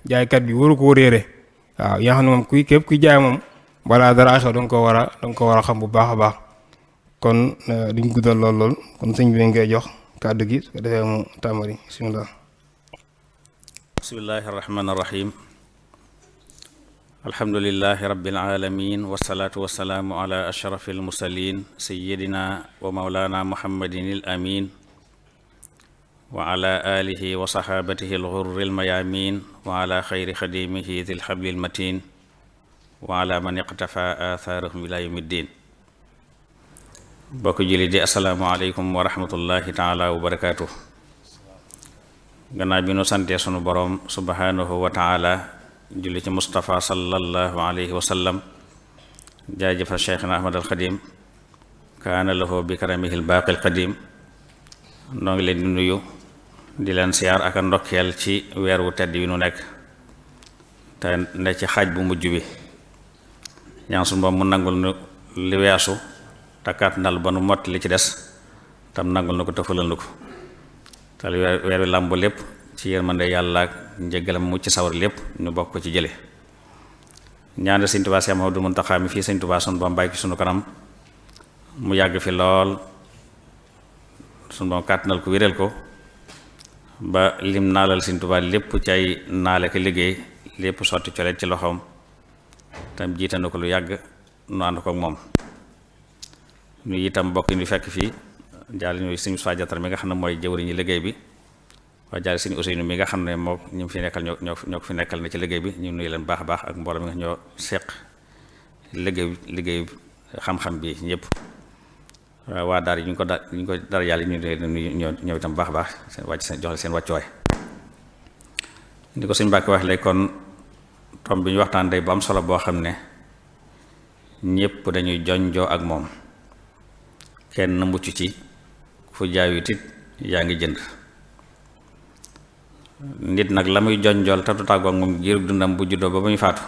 jaaykat bi waru koo réere waaw yaa xam ne moom képp kuy jaay moom balaa dara xew danga ko war a xam bu baax a baax kon duñ guddal lool kon sëñ bi dañ koy jox kàddu gi su ko defee mu tàmbali bismillah. bismillahi arrahmani irrahim alhamdulilahi rabbil alamin wasalaatu wasalaamu ala ashrafi almursalin sayidina wa maulana muhammadin al amin wa ala alihi wa sahabatihi alghurri almayamin wa ala xayri xadimihi dil xabli almatin wa ala man iqtafa athaarahum ila yawmi ddin bokk julli di assalaamu aleykum wa rahmatullahi taala wa barakatuh. gannaaw bi nu santee sunu boroom subhanahu wa taala julli ci Mustafa sallallahu alayhi wa sallam jaajëfal Cheikhna Ahmad al Xadim kaana lahu bi karamihi al baaqi al qadim noo ngi leen di nuyu di leen siyaar ak a ndokkeel ci weer wu tedd wi nu nekk te ne ci xaaj bu mujj bi ñaan sunu boom mu nangul nu li weesu takkaat ndal ba nu motti li ci des tam nangul nu ko tëfalal nu ko te weer wi làmbu lépp ci yërmande yàlla ak njëggalam mucc sawar lépp ñu bokk ko ci jële ñaanal Sëñ Tuubaa Séex Muhammadul Muntaxaa mi fii Sëñ Tuubaa sunu boom bàyyi ci sunu kanam mu yàgg fi lool sunu boom kàttanal ko wéral ko ba lim naalal Sëñ Tuubaa lépp ci ay naale ko liggéey lépp sotti coleet ci loxoom tam jiite na ko lu yàgg nu ànd ko ak moom ñu itam bokk ñu fekk fii jaal ñuy Sëñ Mustafaa Jaatara mi nga xam ne mooy jëwriñu liggéey bi waaye jaal Sëñ Useynu mi nga xam ne moo ñu fi nekkal ñoo ko fi nekkal na ci liggéey bi ñu nuyu leen baax a baax ak mbooloo mi nga ñoo seq liggéey xam-xam bi ñëpp waa daar yi ñu ko dara yàlla ñu nuyu ñëw itam baax a baax seen wàcc seen jox seen wàccuwaay ni ko Sëñ Mbàkke wax léegi kon tom bi ñu waxtaan day bu am solo boo xam ne ñëpp dañuy jonjoo ak moom kenn mucc ci fu jaayut it yaa ngi jënd nit nag la muy jonjool te du tàggoo ak moom giirug dundam bu juddoo ba muy faatu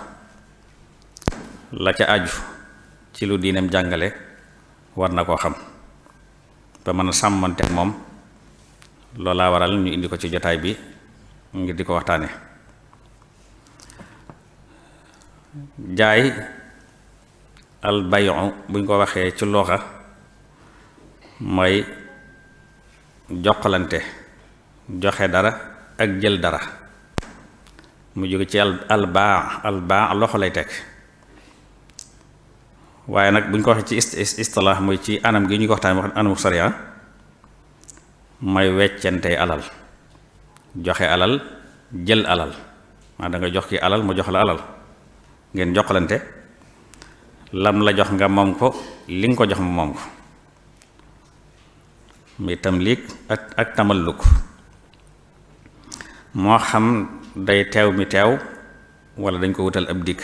la ca aju ci lu diineem jàngale war na koo xam ba mën a sàmmante moom loolaa waral ñu indi ko ci jotaay bi ngir di ko waxtaane jaay al bayu buñ ko waxee ci looxa mooy jokkalante joxe dara ak jël dara mu jóge ci al baa loxo lay teg waaye nag buñ ko waxee ci istilah mooy ci anam gi ñu ko waxtaan wax anamu sariya mooy weccante alal joxe alal jël alal maa da nga jox ki alal mu jox la alal ngeen jokkalante lam la jox nga moom ko li nga ko jox mu moom ko mi tamliik ak tamalluk moo xam day teew mi teew wala dañ ko wutal ab dikk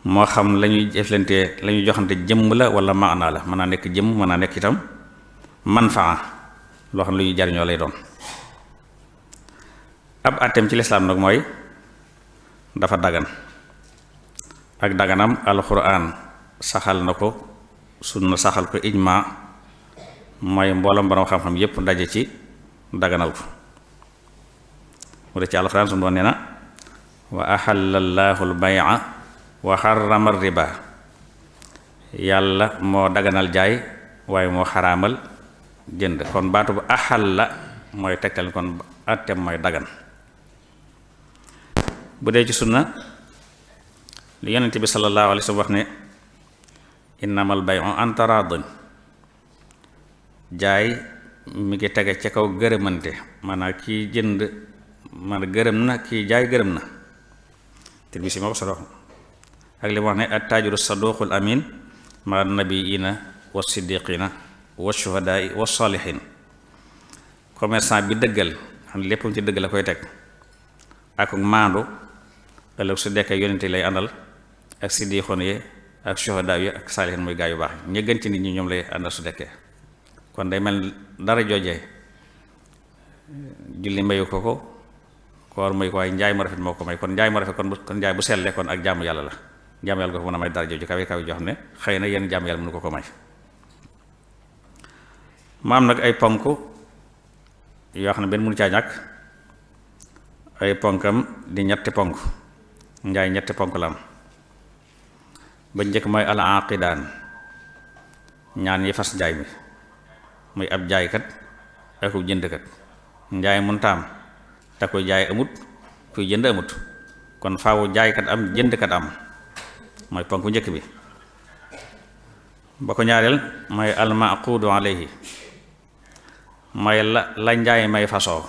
moo xam lañuy jëflante lañuy joxante jëmm la wala maanaa la mën naa nekk jëmm mën naa nekk itam manfaa loo xam ne lu ñuy jariñoo lay doon ab àtteem ci lislaam nag mooy dafa dagan ak daganam alxuraan saxal na ko sunna saxal ko ijma mooy mboolem borom xam-xam yépp daje ci daganal ko mu def ci alxuraan sunu doon nee na wa ahalla llaahu al-bay'a wa harrama riba yàlla moo daganal jaay waaye moo xaraamal jënd kon baatu bu ahalla mooy tegtal kon àtteem mooy dagan bu dee ci sunna li yonent bi sallallahu alayhi wa sallam wax ne innamal bay'u an taraadin jaay mi ngi tege ca kaw gërëmante maanaam kii jënd maanaam gërëm na kii jaay gërëm na Tirmisi moo ko solo ak li mu wax ne at-taajiru saduqul amin ma nabiyina wa siddiqina wa shuhadaai wa salihin commerçant bi dëggal xam ne léppam ci dëgg la koy teg ak maandu ëllëg su dekkee yonente lay àndal ak siddiqoon yi ak shuhadaa yi ak saalihin muy gaa yu baax ñi gën ci nit ñi ñoom lay àndal su dekkee kon day mel dara joojee julli mayu ko koor may ko waaye njaay mu rafet moo ko may kon njaay mu rafet kon njaay bu sellee kon ak jaamu yàlla la jaamu yàlla ko mën a may dara jooju kawe kawe joo xam ne xëy na yenn jaamu yàlla mënu ko may ma am nag ay ponk yoo xam ne benn mënu caa ñàkk ay ponkam di ñetti ponk. njaay ñetti ponk la am. ba njëkk mooy al aqidaan, ñaan yi fas njaay mi, muy ab jaaykat ak ku jëndkat. njaay mun taam te kuy jaay amut, kuy jënd amut, kon faawu jaaykat am jëndkat am, mooy ponk bu njëkk bi. ba ko ñaareel mooy al maqudu alayhi, mooy la njaay may fasoo.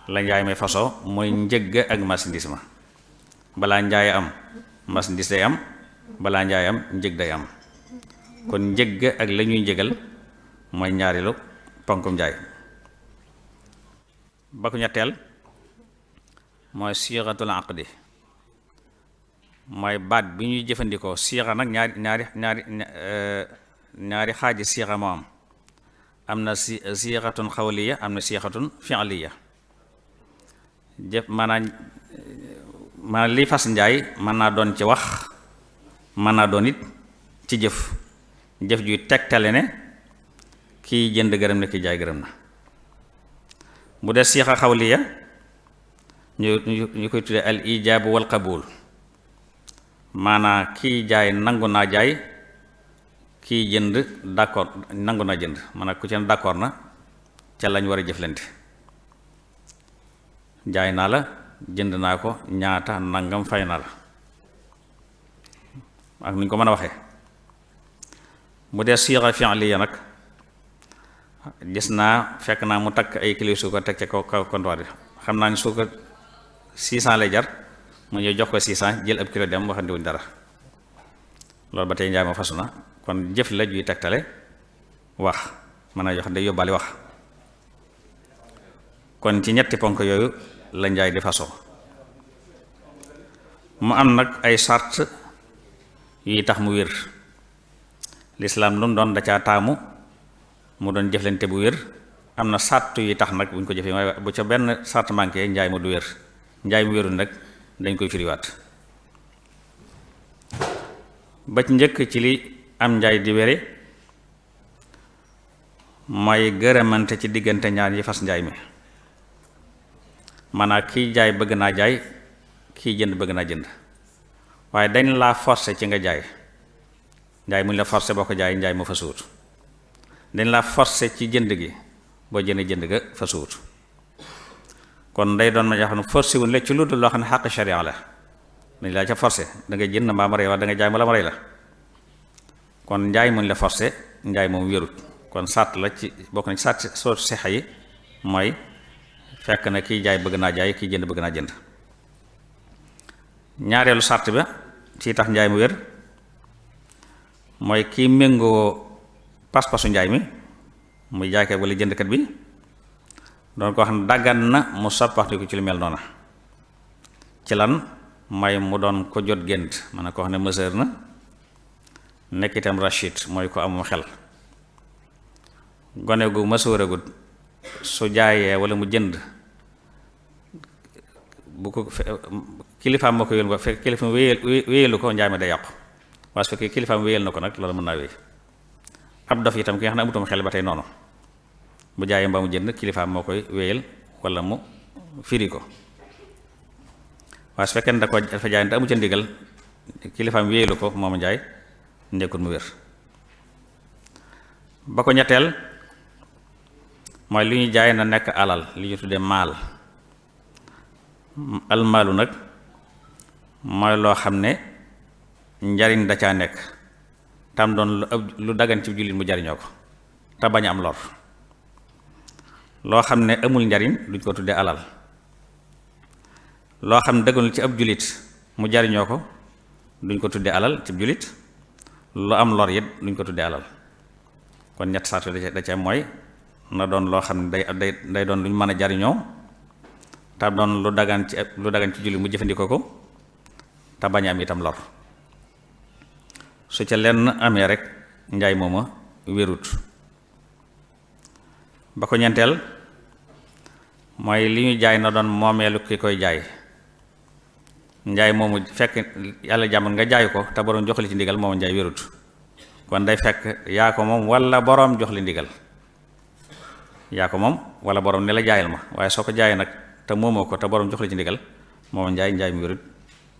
la njaay may fasoo mooy njëgg ak marchandise ma. balaa njaay am marchandise day am, balaa njaay am njëg day am. kon njëgg ak la ñuy njëgal mooy ñaareelu ponkum njaay. ba ko ñetteel mooy siixatul aqdi, mooy baat bi ñuy jëfandikoo. siixa nag ñaari xaaji siixa moo am na siixatun xawliya, am na siixatun fi'liya. maanaam li fas njaay mën naa doon ci wax, mën naa doon it ci jëf juy tegtale ne kiy jënd gërëm na kiy jaay gërëm na. bu dee siixa xawliya ñu koy tuddee al ijaabu wal qabul, maanaa kiy jaay nangu naa jaay, kiy jënd d'accord nangu naa jënd, maanaa ku ci ne d'accord na ca lañ war a jëflante. jaay naa la, jënd naa ko, ñaata nangam fay naa la, ak nuñ ko mën a waxee. bu dee siixa fi'liya nag gis naa fekk naa mu takk ay kilo suukar teg ca kaw comptoir bi, xam naa ni suukar 600 lay jar, mu ñëw jox ko 600 jël ab kilo dem waxandi wuñ dara. loolu ba tey njaay ma fasu na. kon jëf la juy tegtale wax, mën a jox day yóbbaale wax. kon ci ñetti ponk yooyu la njaay di fasoo. mu am nag ay sart yi tax mu wér. lislaam lu mu doon da caa taamu mu doon jëflante bu wér. am na sart yi tax nag buñ ko jëfee, waaye bu ca benn sart manqué njaay ma du wér. njaay mu wérul nag dañ koy firiwaat. ba ci njëkk ci li am njaay di wére mooy gërëmante ci diggante ñaar yi fas njaay mi. maanaam kiy jaay bëgg naa jaay, kiy jënd bëgg naa jënd, waaye dañ laa forcer ci nga jaay. njaay muñ la forcer boo ko jaay njaay ma fa suut. dañ laa forcer ci jënd gi, boo jëndee jënd ga fa suut. kon day doon ma jox ne forcé wuñ la ci lu dul loo xam ne xàq sharia la, dañ laa ca forcé da nga jënd mbaa ma rey, wala da nga jaay ma la ma rey la. kon njaay muñ la forcé njaay moom wérut. kon sàtt la ci bokk na ci sàtt soo sexa yi, mooy fekk na kiy jaay bëgg naa jaay, kiy jënd bëgg naa jënd. ñaareelu sàtt ba ci tax njaay mu wér mooy kii méngoo pas-pasu njaay mi, muy jaaykat wala jëndkat bi, doon ko xam ne daggan na mu soppaxti ko ci lu mel noona. ci lan mooy mu doon ko jot gént, man ko xam ne mesure na, nekk itam rachid mooy ko amum xel. gone gu mësooragut su jaayee wala mu jënd, bu ko kilifaam moo ko yónni, fekk kilifaam wéyalu ko njaay ma day yàqu. waaye su fekkee kilifaam wéyal na ko nag loolu mën naa wéy. ab dof itam ki nga xam ne amutum xel ba tey noonu, bu jaayee mbaa mu jënd kilifaam moo koy wéyal wala mu firi ko. waaye su fekkee ne dafa jaay te amu ca ndigal, kilifaam wéyalu ko moom njaay nekkul mu wér. ba ko ñetteel mooy li ñu jaay na nekk alal, li ñu tuddee maal. almaalu nag mooy loo xam ne njariñ da caa nekk, tam doon lu dagan ci jullit mu jariñoo ko te bañ a am lor. loo xam ne amul njariñ duñ ko tuddee alal. loo xam ne dëgganul ci ab jullit mu jariñoo ko duñ ko tuddee alal ci jullit. lu am lor it duñ ko tuddee alal. kon ñett saatu da ca mooy na doon loo xam ne day doon luñ mën a jariñoo te doon lu dagan ci jullit mu jëfandikoo ko te bañ a am itam lor. su ca lenn amee rek njaay mooma wérut. ba ko ñeenteel mooy li ñu jaay na doon moomeelu ki koy jaay. njaay moomu fekk yàlla jàmm nga jaay ko te boroom jox li ci ndigal moomu njaay wérut. kon day fekk yaa ko moom wala boroom jox li ndigal. yaa ko moom wala boroom ne la jaayal ma, waaye soo ko jaayee nag te moomoo ko te borom jox la ci ndigal moom njaay mu wérut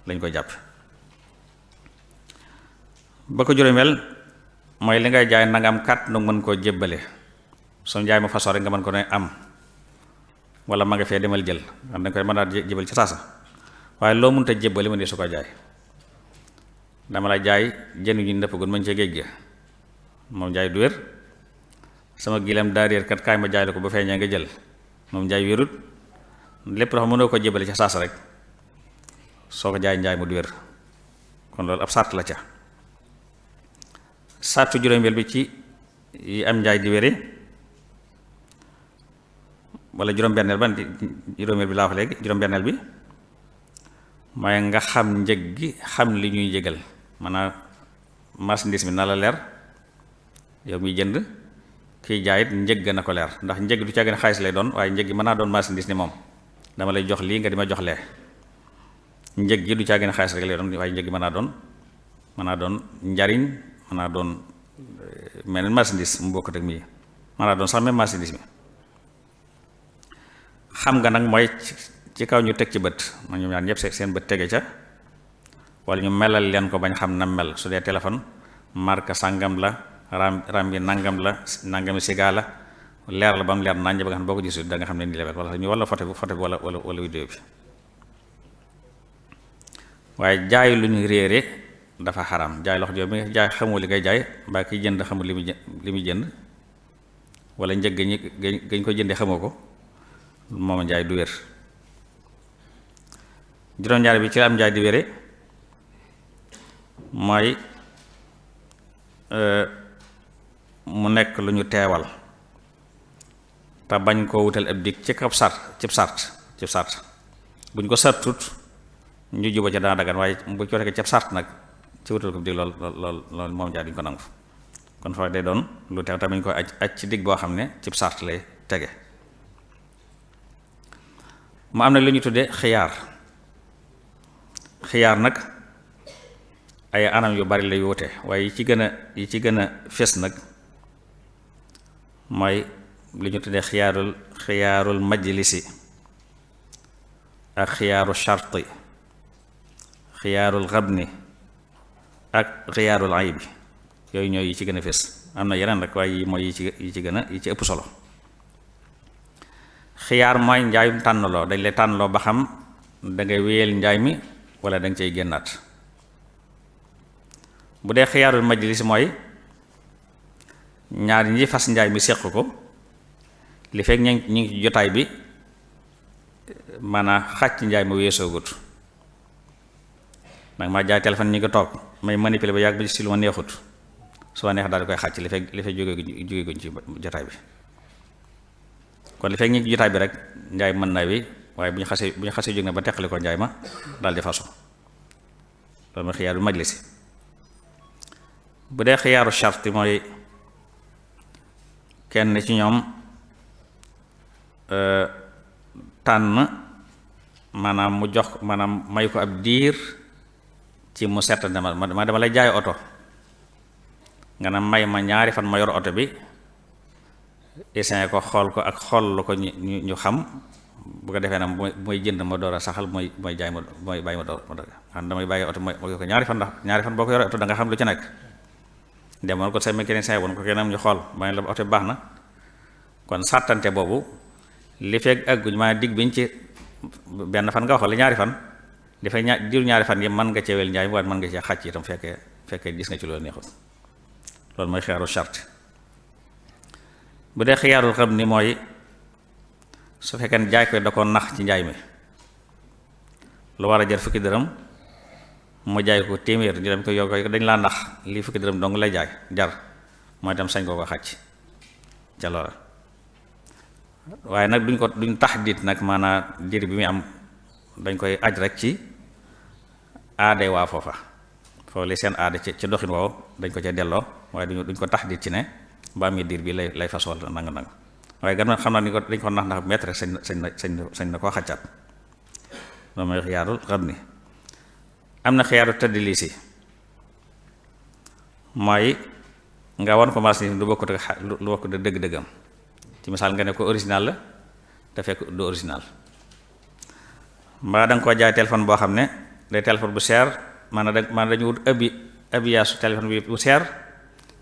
lañ koy jàpp. ba ko juróomeel mooy li ngay jaay na nga am kàtt nu mën koo jébbale soo njaay ma façon rek nga mën ko ne am wala ma nga fee demal jël xam dañ koy mën a jébal ci saasa waaye loo mënta jébbale ma ne su ko jaay dama la jaay jën ñu ndëppagul mañ ca géej ga moom njaay du wér. sama gilam daa réer kat kaay ma jaay la ko ba feeñee nga jël moom njaay wérut. lépp loo xam mënoo ko jébale ca saasa rek soo ko jaay njaay mu du wér kon loolu ab sart la ca. sartu juróomeel bi ci yi am njaay di wére wala juróom-benneel ba juróomeel bi laa wax léegi juróom-benneel bi mooy nga xam njëg gi xam li ñuy jégal maanaam marchandise mi na la leer yow miy jënd kiy jaayit njëg na ko leer ndax njëg du ca gën a xaalis lay doon waaye njëg gi mën naa doon marchandise ni moom dama lay jox lii nga di ma jox lee njëg gi du ca gën a xaalis rek lay doon waaye njëg gi mën naa doon njariñ mën naa doon meneen marchandise mu bokkut ak mii mën naa doon sax même marchandise mi xam nga nag mooy ci kaw ñu teg ci bët ma ñoom ñaar ñëpp seen bët tege ca wala ñu melal leen ko bañ xam na mel su dee téléphone marque sàngam la ram bi nangam la nangami siga la leer la ba mu leer nañ ba nga xam ne boo ko gisul da nga xam ne nii la mel wala ñu wala photo bi wala vidéo bi waaye jaay lu ñu réere dafa xaram jaay loxo jox bi nga jaay xamoo li ngay jaay mbaa kiy jënd xamul li muy jënd wala njëg gañ ko jëndee xamoo ko moom njaay du wér. juróom-ñaar bi ci la am njaay di wére mooy mu nekk lu ñu teewal te bañ koo wutal ab dig ci kab cib sart buñ ko sartut ñu juba ca dana dagan waaye bu ko tekee cib sart nag ci wutal ko dig lool moom njaay duñ ko nangu kon fa day doon lu teew te bañ ko aj ci dig boo xam ne cib sart lay tege. mu am nag lu ñu tuddee xiyaar nag ay anam yu bari lay wute waaye yi ci gën a fés nag mooy li ñu tuddee xiyaarul majlisi ak xiyaaru sharti xiyaarul xabni ak xiyaarul aybi yooyu ñooy yi ci gën a fés am na yeneen rek waaye yi mooy yi ci ëpp solo. xiyaar mooy njaayum tànnloo dañ lay tànnloo ba xam dangay wéyal njaay mi wala danga cay génnaat. bu dee xiyaarul majlis mooy ñaar ñi fas njaay mi séq ko li fekk ñu ngi ci jotaay bi maanaam xàcc njaay mi weesoogut nag maa jaay téléphone ñi nga toog may manipuler ba yàgg ba ci lu ma neexut su ma neex daal di koy xàcc li fekk jóge guñ ci jotaay bi kon li fekk ñi ci jotaay bi rek njaay mën na wi waaye bu ñu xasee jóg na ba teqali ko njaay ma daal di façon loolu mooy xiyaarul majlisi. bu dee xiyaaru sharti mooy kenn ci ñoom tànn maanaam mu jox maanaam may ko ab diir ci mu sett dama lay jaay oto nga ne may ma ñaari fan ma yor oto bi essayé ko xool ko ak xool ko ñu xam bu ko defee nag mooy jënd ma door a saxal mooy jaay ma mooy bàyyi ma door xam damay bàyyi oto mooy ko ñaari fan ndax ñaari fan boo ko yoree oto da nga xam lu ci nekk demoon ko sa mécanicien woon ko kenn ñu xool ma ne la oto bi baax na kon sàttante boobu li fekk agguñ maa dig biñ ci benn fan nga wax la ñaari fan dafay ñaari fan yi mën nga ceewel njaay waaye mën nga cee xàcc itam fekkee gis nga ci loolu neexul loolu mooy xiyaaru charte. bu dee xiyaarul xam ni mooy su fekkee jaay ko da ko nax ci njaay mi lu war a jar fukki dërëm mu jaay ko téeméer ñu dem ko yokk dañ laa nax lii fukki dërëm dong lay jaay jar mooy dem sañ koo ko xàcc ca loola waaye nag duñ tax diit nag maanaam diir bi muy am dañ koy aj rek ci aaday waa foofa foofu li seen aada ci doxin woowu dañ ko ca delloo waaye duñ ko tax diit ci ne ba am diir bi lay fas wal nanga waaye gan xam naa ni ko dañ ko nax ndax mètre rek sañ na koo xàccaat loolu mooy xiyaarul xam ni. am na xiyaaru tadlisi mooy nga wan ko marché lu bokkut dëgg-dëggam ci misaal nga ne ko original la te fekk du original mbaa da nga koo jaay téléphone boo xam ne day téléphone bu seer maanaam dañu wut habillage téléphone bi bu seer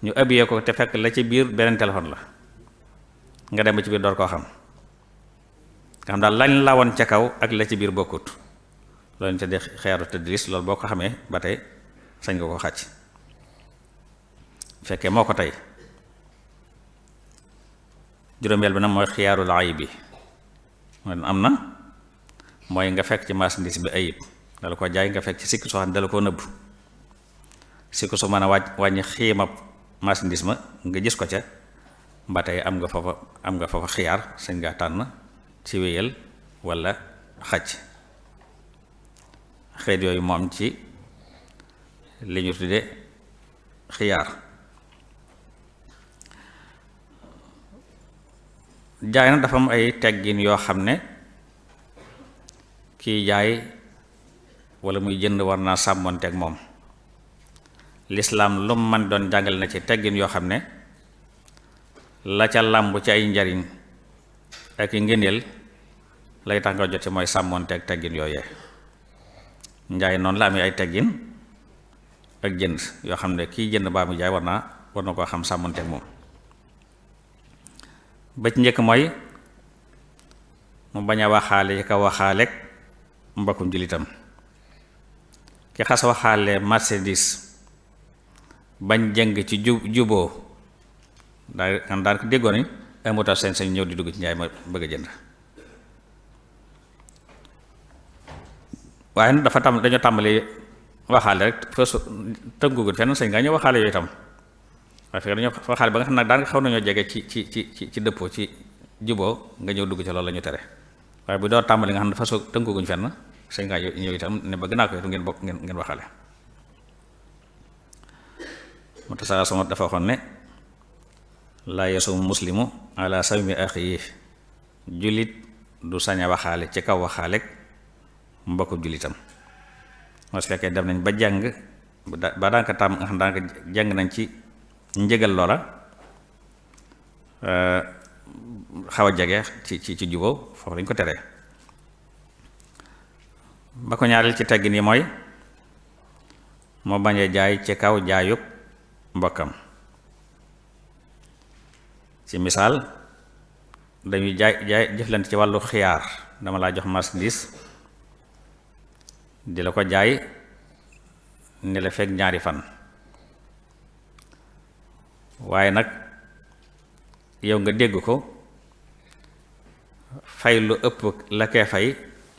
ñu habillé ko te fekk la ci biir beneen téléphone la nga dem ba ci biir door koo xam nga xam daal lañ la woon ca kaw ak la ci biir bokkut loolu ñu te de xeeru tadlis loolu boo ko xamee ba tey sañ nga ko xàcc fekkee moo ko tey. juróomeel bi nag mooy xiyaarul ayib bi am na mooy nga fekk ci marchandise bi ayib dala ko jaay nga fekk ci sikk soo xam ne dala koo nëbb sikk su mën a wàññi xiimab marchandise ma nga gis ko ca ba tey am nga foofa xiyaar sañ ngaa tànn ci wéyal walla xaj xeet yooyu moom ci li ñu tudde xiyaar. jaay na dafa am ay teggin yoo xam ne kiy jaay walla muy jënd war naa sàmmoonteeg moom lislaam lu mu man doon jàngale na ci teggin yoo xam ne la ca làmb ci ay njariñ ak i ngëneel lay tax nga jot ci mooy sàmmoonteeg teggin yooyee njaay noonu la amee ay teggin ak jënd yoo xam ne kiy jënd baa mu jaay war na koo xam sàmmoonteeg moom. ba ci njëkk mooy mu bañ a waxaale yi ka waxaaleeg mbokkum jullitam ki xas waxaale marchandise bañ jëng ci juboo daan ko déggoo ni amuta sañ ñëw di dugg ci njaay ma bëgg a jënd waaye nag dañoo tàmbali waxaale rek fës tënkugut fenn sañ ngaa ñëw waxaale yooyu itam waaye fekk dañoo waxaale ba nga xam nag daan nga xaw nañoo jege ci dëppoo ci juboo nga ñëw dugg ci loolu la ñu tere waaye bu doo tàmbali nga xam ne façon tënkuguñ fenn sañ ngaa ñëw itam ne bëgg naa ko itam ngeen bokk ngeen waxaale moo tax saa sama dafa waxoon ne laa yasum muslimu ala sawmi axi jullit du sañ a waxaale ci kaw waxaaleeg mbokku jullitam moo su fekkee dem nañ ba jàng ba daanaka tàmm nga xam daanaka jàng nañ ci njëgal loola xaw a jege ci juboo foofu lañ ko teree ba ko ñaareel ci teggin yi mooy moo bañee jaay ci kaw jaayub mbokkam ci misaal dañuy jaay jëflante ci wàllu xiyaar dama laa jox marchandise di la ko jaay ni la fekk ñaari fan waaye nag yow nga dégg ko fay lu ëpp la kee fay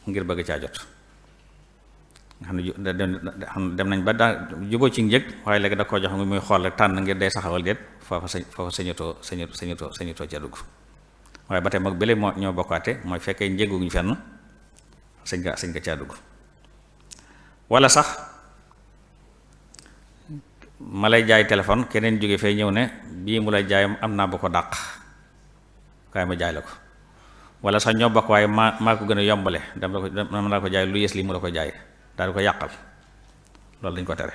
ngir bëgg caa jot nga xam ne dem nañ ba daa juboo ci njëg waaye léegi da koo jox muy xool rek tànn ngir day saxawal déet foofa sañutoo ca dugg waaye ba tey mag bële moo ñoo bokkaate mooy fekkee njëguñu fenn sañ nga caa dugg walla sax ma lay jaay téléphone keneen jóge fay ñëw ne bii mu lay jaay am naa bu ko dàq kaay ma jaay la ko walla sax ñoo bokk waaye maa ko gën a yombale dama la ko jaay lu yées lii mu la ko jaay daal di ko yàqal loolu dañ ko tere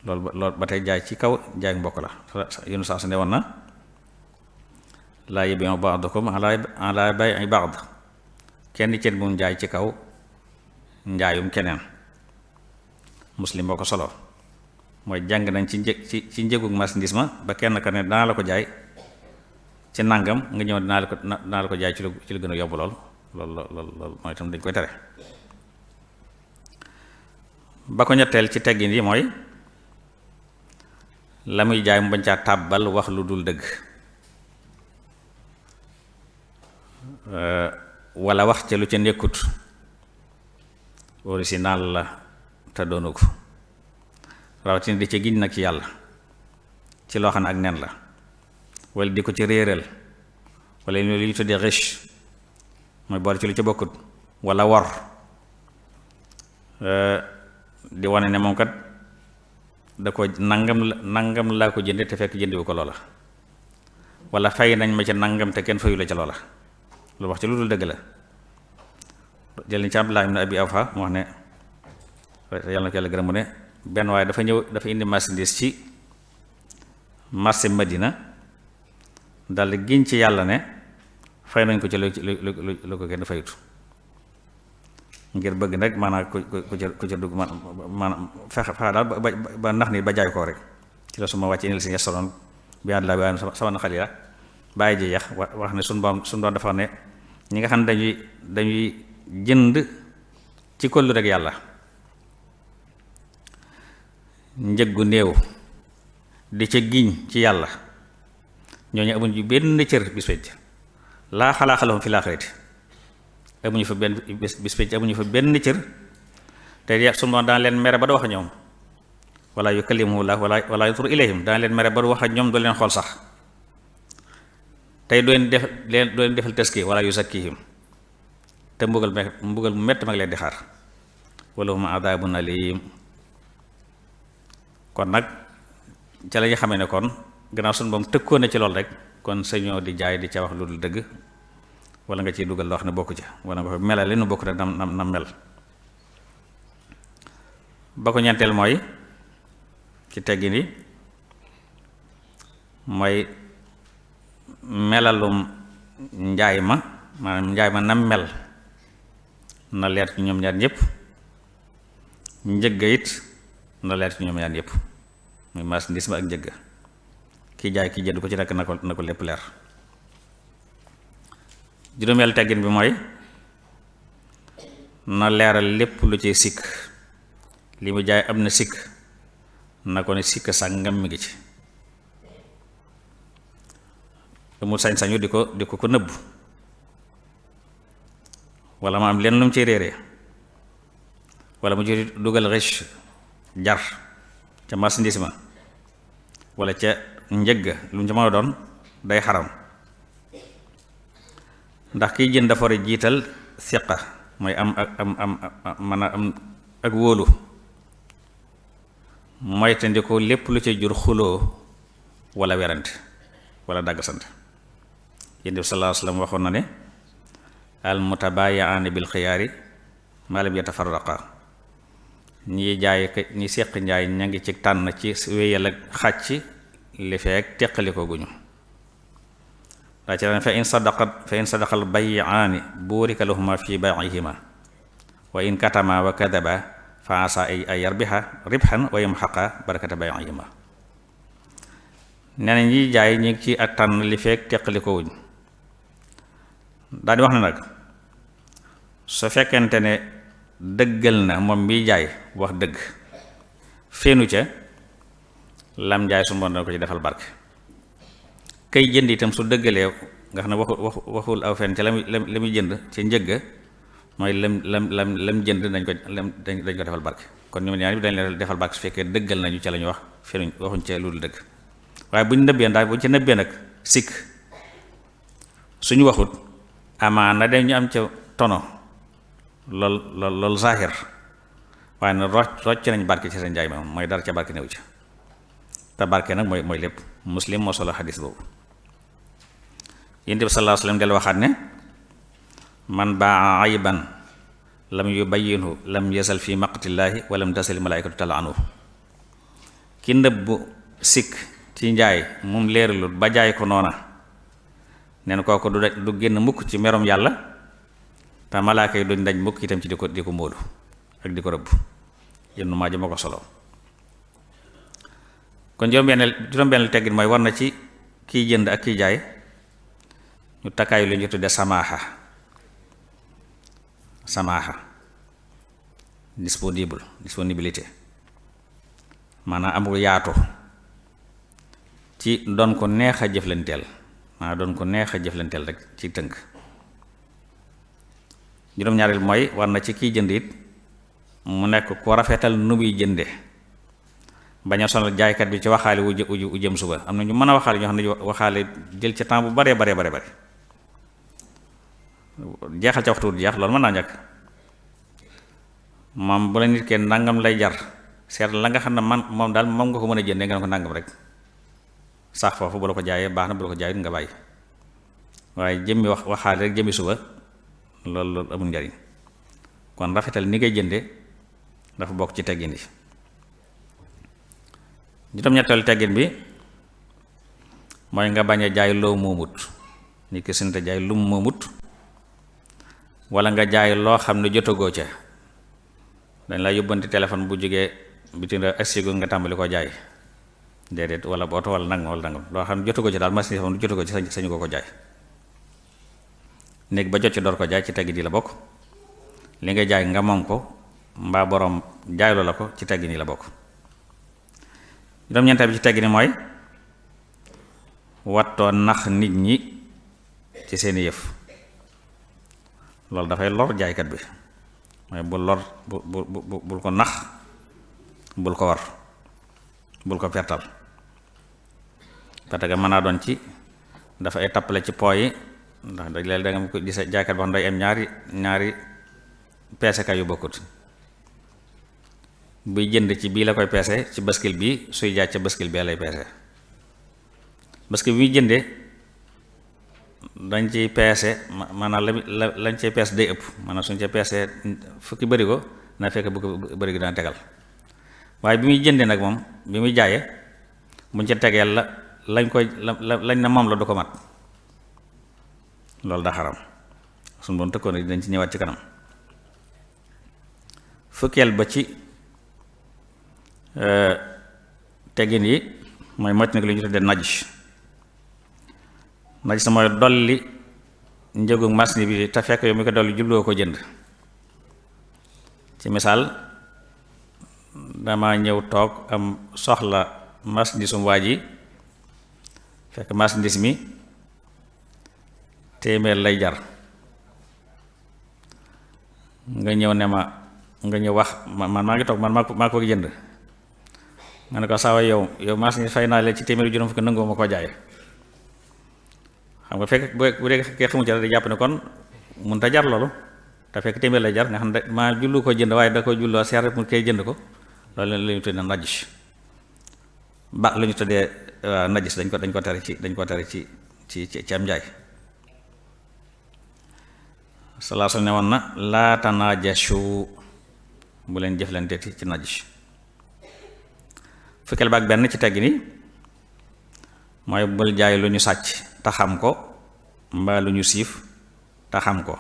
loolu ba tey jaay ci kaw jaay mbokk la yéen saa su ne woon na laa yabi'u ba'dukum ala bay'i ba'd kenn ci mun jaay ci kaw njaayum keneen muslim boo ko solo mooy jàng nañ ci njëgug marchandise ma ba kenn ka ne danaa la ko jaay ci nangam nga ñëw dinaa la ko jaay ci lu gën a yóbbu lool mooy itam dañ koy tere ba ko ñetteel ci teggin yi mooy la muy jaay mu bañ caa tàbbal wax lu dul dëgg walla wax ca lu ca nekkut original la te doonu ko rawatina di ca giñ nag ci yàlla ci loo xam ne ak nen la walla di ko ci réeral walla li ñu tuddee riche mooy boole ci lu ca bokkut walla wor di wane ne moom kat da ko nangam laa ko jënde te fekk jëndewu ko loola walla fay nañ ma ca nangam te kenn fayu la ca loola lu wax ci lu dul dëgg la jël ni ci Abdullah ibn Abi Awfa mu wax ne yàlla na ko yàlla gërëm mu ne benn waaye dafa indi marchandise ci marché Madina daldi giñ ci yàlla ne fay nañ ko ci lu ko kenn fayut ngir bëgg nag maanaam ku ca dugg maanaam fexe daal ba nax nit ba jaay koo rek ci la su ma wàcc inil si yasoroon bi ànd laa bi sama na xalila bàyyi ji yax wax ne suñu doon dafa ne ñi nga xam ne dañuy jënd ci kollu rek yàlla njëggu néew di ca giñ ci yàlla ñooñu amuñu benn cër bis pénc laa xalaaqa lahum fil aaxirati amuñu fa benn bis pénc amuñu fa benn cër te su ma daan leen mere ba du wax ak ñoom wala yukallimuhumullah wala yanzuru ilayhim daan leen mere ba du wax ak ñoom du leen xool sax tey doo leen defal taski wala yuzakkihim te mbugal mu mett mag leen di xaar walahum adaabun aliim kon nag ca la ñu xamee ne kon gannaaw suñu boom tëkkoon na ci lool rek kon sañoo di jaay di ca wax lu dul dëgg wala nga ciy dugal loo xam ne bokku ca wala nga ko melal li nu bokk rek nam mel ba ko ñeenteel mooy ci teggin yi mooy melalum njaay ma maanaam njaay ma nam mel na leer ci ñoom ñaar ñëpp njëgga it na leer ci ñoom ñaar ñëpp muy marchandise ma ak njëgga ki jaay ki jënd ko ci nekk na ko lépp leer juróomeel teggin bi mooy na leeral lépp lu ci sikk li mu jaay am na sikk na ko ne sikk sàngam mi ngi ci amul sañ-sañu di ko nëbb wala ma am leen lu mu ci réeree wala mu ci dugal riche jar ca marchandise ma wala ca njëgga lu mu ci mën a doon day xaram ndax kiy jënd dafa war a jiital siqa mooy am mën a am ak wóolu moytandiku lépp lu ca jur xuloo wala werante wala dagg sant yéen bi sallallahu alayhi wa sallam waxoon na ne al mutabayaani bil xiyaari maa lam yatafarraqa ñi jaay ñi seq njaay ña ngi ci tànn ci wéyal ak xàcc li feek teqali ko guñu daa ci ren fa in sadaqal bayiaani buurika lahuma fi bayihima wa in katama wa kadaba fa asa ay yarbiha ribhan wa yamhaqa barakata bayihima nee na ñi jaay ñi ngi ci ak tànn li feek teqali ko wuñ daal di wax ne nag su fekkente ne dëggal na moom mi jaay wax dëgg feenu ca lam jaay su mbon dana ko ci defal barke kay jënd itam su dëggalee nga xam ne waxul aw fen ca la muy jënd ca njëgga mooy lam jënd dañ ko defal barke kon ñoom ñaar bi dañ leen defal barke su fekkee dëggal nañu ca la ñu wax fenuñ waxuñ ca lu dul dëgg waaye buñ nëbbee ndax buñ ca nëbbee nag sikk suñu waxut amaana dem ñu am ca tono lool zahir waaye nag rocc nañ barke ci seen njaay ma mooy dara ca barke néew ca te barke nag mooy lépp muslim moo solo xadis boobu yonent bi sallallahu alayhi wasallam del waxaat ne man baa ayban lam yubayyinhu lam yazal fi maqtillaahi wa lam tasal malaikatu tal'anu ki nëbbu sikk ci njaay moom leeralut ba jaay ko noona neen kooku du génn mukk ci merom yàlla te malaaka yi duñ dañ mukk itam ci di ko móolu ak di ko rëbb Ibnu Maaja moo ko solo kon juróom-benn teggin mooy war na ci kiy jënd ak kiy jaay ñu takkaayu lu ñu tudde samaaxa disponibilité maanaam amul yaatu ci doon ko neex a jëflanteel rek ci tënk juróom-ñaareel mooy war na ci kiy jënd it mu nekk ko rafetal nu muy jënde bañ a sonal jaaykat bi ci waxaale wu jëm suba am na ñu mën a waxaale ñoo xam ne waxaale jël ca temps bu bare jeexal ca waxtu jeex loolu mën naa ñàkk moom bu la nit kenn nangam lay jar seet la nga xam ne man moom daal moom nga ko mën a jëndee nga ne ko nangam rek sax foofu bu la ko jaayee baax na bu la ko jaayut nga bàyyi waaye jëmmi waxaale rek jëmmi suba loolu amul njariñ kon rafetal ni ngay jënde dafa bokk ci teggin yi juróom-ñetteelu teggin bi mooy nga bañ a jaay loo moomut nit ki sinte jaay lum moomut wala nga jaay loo xam ne jotagoo ca dañ lay yóbbanti téléphone bu jógee bitim réew agsigo nga tàmbali koo jaay déedéet, wala oto wala nangam loo xam ne jotu ko ci daal machine du jotu ko ci sañu ko jaay. néeg ba jot ci door ko jaay ci teggi di la bokk, li nga jaay nga moom ko mbaa boroom jaayloo la ko ci teggi nii la bokk. juróom-ñeenteel bi ci teggi ni mooy wattoo nax nit ñi ci seeni yëf. loolu dafay lor jaaykat bi, mooy bul lor bul ko nax, bul ko war, bul ko pertal, parce que mën naa doon ci dafa ay tappale ci po yi, ndax da léeg da nga ko gis jaaykat boo xam day am ñaari peesekaay yu bokkut, buy jënd ci bii la koy peese ci baskil bi, suy jaay ca baskil bee lay peese. baskil bi muy jëndee dañ ciy peese maanaam lañ ciy peese day ëpp, maanaam suñ ci peesee fukki bërigo na fekk bu ko bërigo dana tegal, waaye bi muy jëndee nag moom bi muy jaayee buñ ca tegee lañ na moom la du ko mat, loolu daa xaram. suñu doon tëkkoon dañ ci ñëwaat ci kanam. fukkeel ba ci teggin yi mooy mocc nag li ñu tuddee najis sa mooy dolli njëgu marché bi te fekk yow mi ko dolli jubloo ko jënd. ci misaal dama ñëw toog am soxla marchandise waa ji, fekk marchandise mi téeméer lay jar, nga ñëw ne ma nga ñëw wax man maa ngi toog man maa ko jënd, nga ne ko saawa yow marchandise fay naa leen ci téeméer juróom fukk nangoo ma koo jaay. xam nga fekk bu dee kee xamu ci dara di jàpp ne kon mun ta jar loolu, te fekk téeméer lay jar nga xam ne maa jullu ko jënd waaye da ko julloo seer mu koy jënd ko, loolu la ñu tuddee najis. la ñu tuddee najis dañ ko tere ci am njaay. salaasu ne woon na laa tanaajashu, bu leen jëflanteeti ci najis. fukkeel ba ak benn ci teggi ni mooy bul jaay lu ñu sàcc te xam ko mbaa lu ñu siif te xam ko.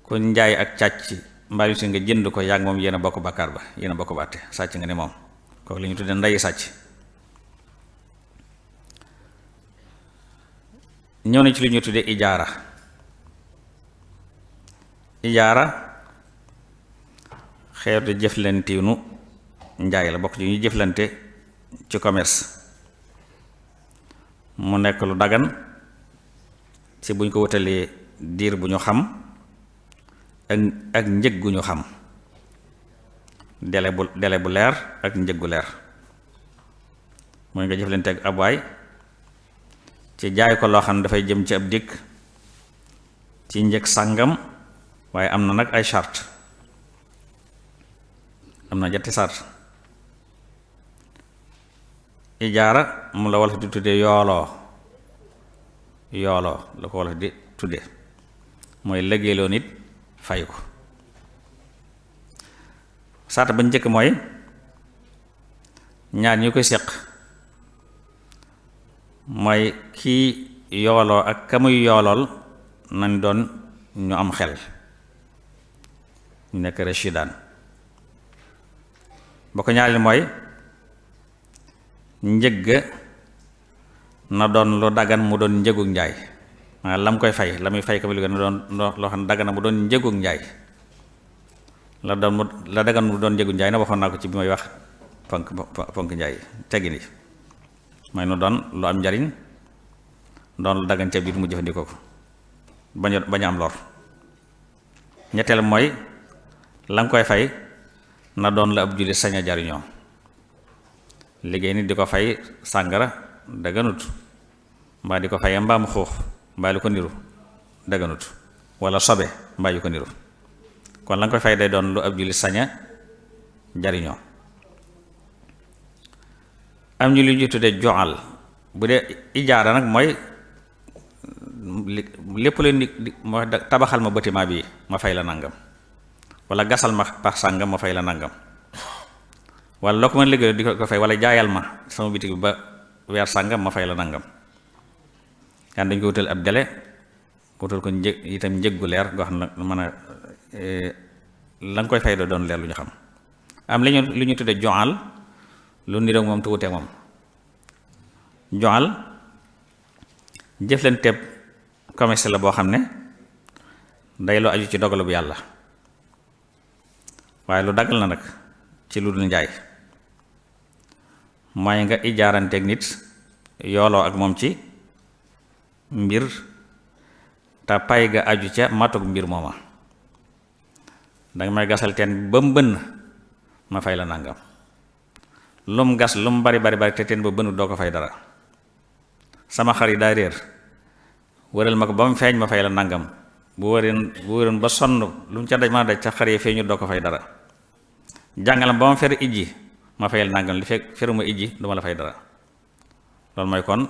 ku njaay ak càcc mbaa lu si nga jënd ko yàgg moom yéen a bokk bakkaar ba, yéen a bokk bàtte, sàcc nga ne moom kooku li ñu tuddee ndeyi sàcc. ñëw na ci lu ñu tuddee ijaara. xeetu jëflantiinu njaay la, bokk ci ñuy jëflante ci commerce, mu nekk lu dagan ci buñ ko wutalee diir bu ñu xam ak njëg gu ñu xam, délai bu leer ak njëg gu leer. mooy nga jëflante ak ab waay ci jaay ko loo xam ne dafay jëm ci ab dikk ci njëg sàngam, waaye am na nag ay charte, am na ñetti charte. ijaara mu la wolof di tudde yooloo la ko wolof di tudde, mooy liggéeyloo nit fay ko. charte ba njëkk mooy ñaar ñu koy seq, mooy kii yooloo ak ka muy yoolool nañ doon ñu am xel, ñu nekk rachidaan. ba ko ñaareel mooy njëgg na doon lu dagan mu doon njëgug njaay, maanaam la mu koy fay la muy fay ko bi lu na doon loo xam ne dagan na mu doon njëgug njaay, la dagan mu doon njëgug njaay na waxoon naa ko ci bi may wax fonk njaay teggin yi, mooy nu doon lu am njariñ, doon lu dagan ca biir mu jëfandikoo ko bañ a am lor. ñetteel mooy la nga koy fay na doon la ab jullit sañ a jariñoo. liggéey nit di ko fay sàngara daganut, mbaa di ko fay mbaam xuux mbaa lu ko niru daganut, wala sobe mbaa yu ko niru. kon la nga koy fay day doon lu ab jullit sañ a jariñoo. am ñu lu ñu tuddee joxal. bu dee ijaara nag mooy lépp leen nit mooy tabaxal ma bâtiment bi ma fay la nangam, wala gasal ma pax sàngam ma fay la nangam, wala loo ko mën liggéey di ko fay, wala jaayal ma sama bitig bi ba weer sàngam ma fay la nangam. kan dañ ko wutal ab délai, wutal ko njëg itam njëg gu leer goo xam ne mën a la nga koy fay doo doon leer lu ñu xam. am li ñu tudde joxal lu niroog moom te wuteeg moom. joxal jëflanteeb commerce la boo xam ne day lu aju ci dogalu bu yàlla waaye lu daggal na nag ci lu dul njaay mooy nga ijaaranteeg nit yooloo ak moom ci mbir te pay ga aju ca matug mbir mooma. danga may gasal teen ba mu bënn ma fay la nàngam lum gas lum bari te teen ba bënn doo ko fay dara. sama xar yi daa réer wëral ma ko ba mu feeñ ma fay la nàngam bu wëroon ba sonn lu mu ca daj ma daj ca xar yi feeñu doo ko fay dara. jàngalam ba ma fer ijji ma fayal nàngam li fekk feruma ijji du ma la fay dara. loolu mooy kon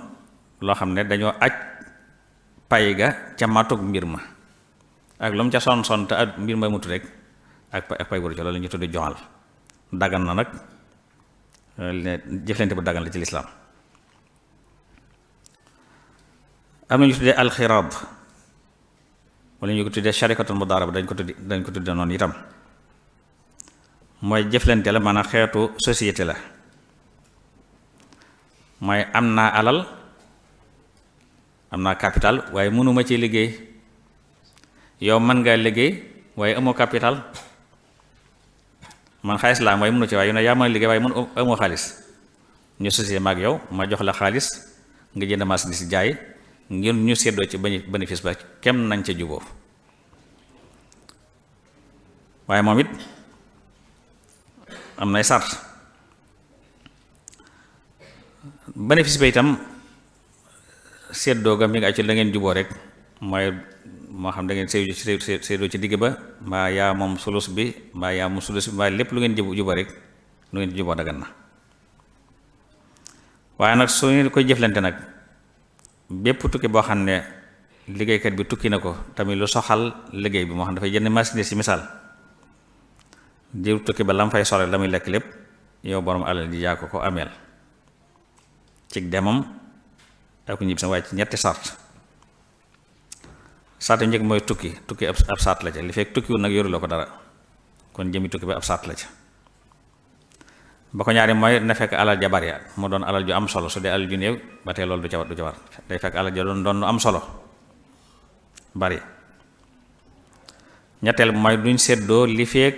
loo xam ne dañoo aj pay ga ca matug mbir ma ak lu mu ca son te at mbir ma mutu rek ak pay buru ci loolu la ñu tuddi joxal. dagan na nag jëflante bu dagan la ci lislaam. am na ñu tuddee alxiraad wala ñu ko tuddee sharikatul mudaaraba dañ ko tuddee noonu itam mooy jëflante la maanaam xeetu société la. mooy am naa alal am naa capital waaye mënuma ci liggéey yow mën ngaa liggéey waaye amoo capital man xaalis laa mooy mënu ci waaye yow yaa mën a liggéey waaye mën amoo xaalis ñu société maag yow ma jox la xaalis nga jënd marchandise jaay ngir ñu seddoo ci bénéfice ba kem nañ ca juboo waaye moom it am nay sart. bénéfice ba itam seddoo ga mi ngi ay ci la ngeen juboo rek mooy moo xam da ngeen seddoo ci digg ba mbaa yaa moom sulus bi mbaa yaa moom sulus bi mbaa lépp lu ngeen juboo rek lu ngeen juboo dagan na. waaye nag su ngeen koy jëflante nag bépp tukki boo xam ne liggéeykat bi tukki na ko tamit lu soxal liggéey bi moo xam dafay jënd marchandise ci misaal diw tukki ba lam fay sore la muy lekk lépp yow borom alal ji yaa ko ameel ci demam ak ñibb sa waaye ci ñetti sart. sart yu njëkk mooy tukki ab sart la ca li fekk tukkiwul nag yoru la ko dara kon jëmi tukki ba ab sart la ca. ba ko ñaari mooy na fekk alal ja bari mu doon alal ju am solo su dee alal ju néew ba tey loolu du ca war day fekk alal ja doon lu am solo bari. ñetteel bi mooy duñ seddoo li fekk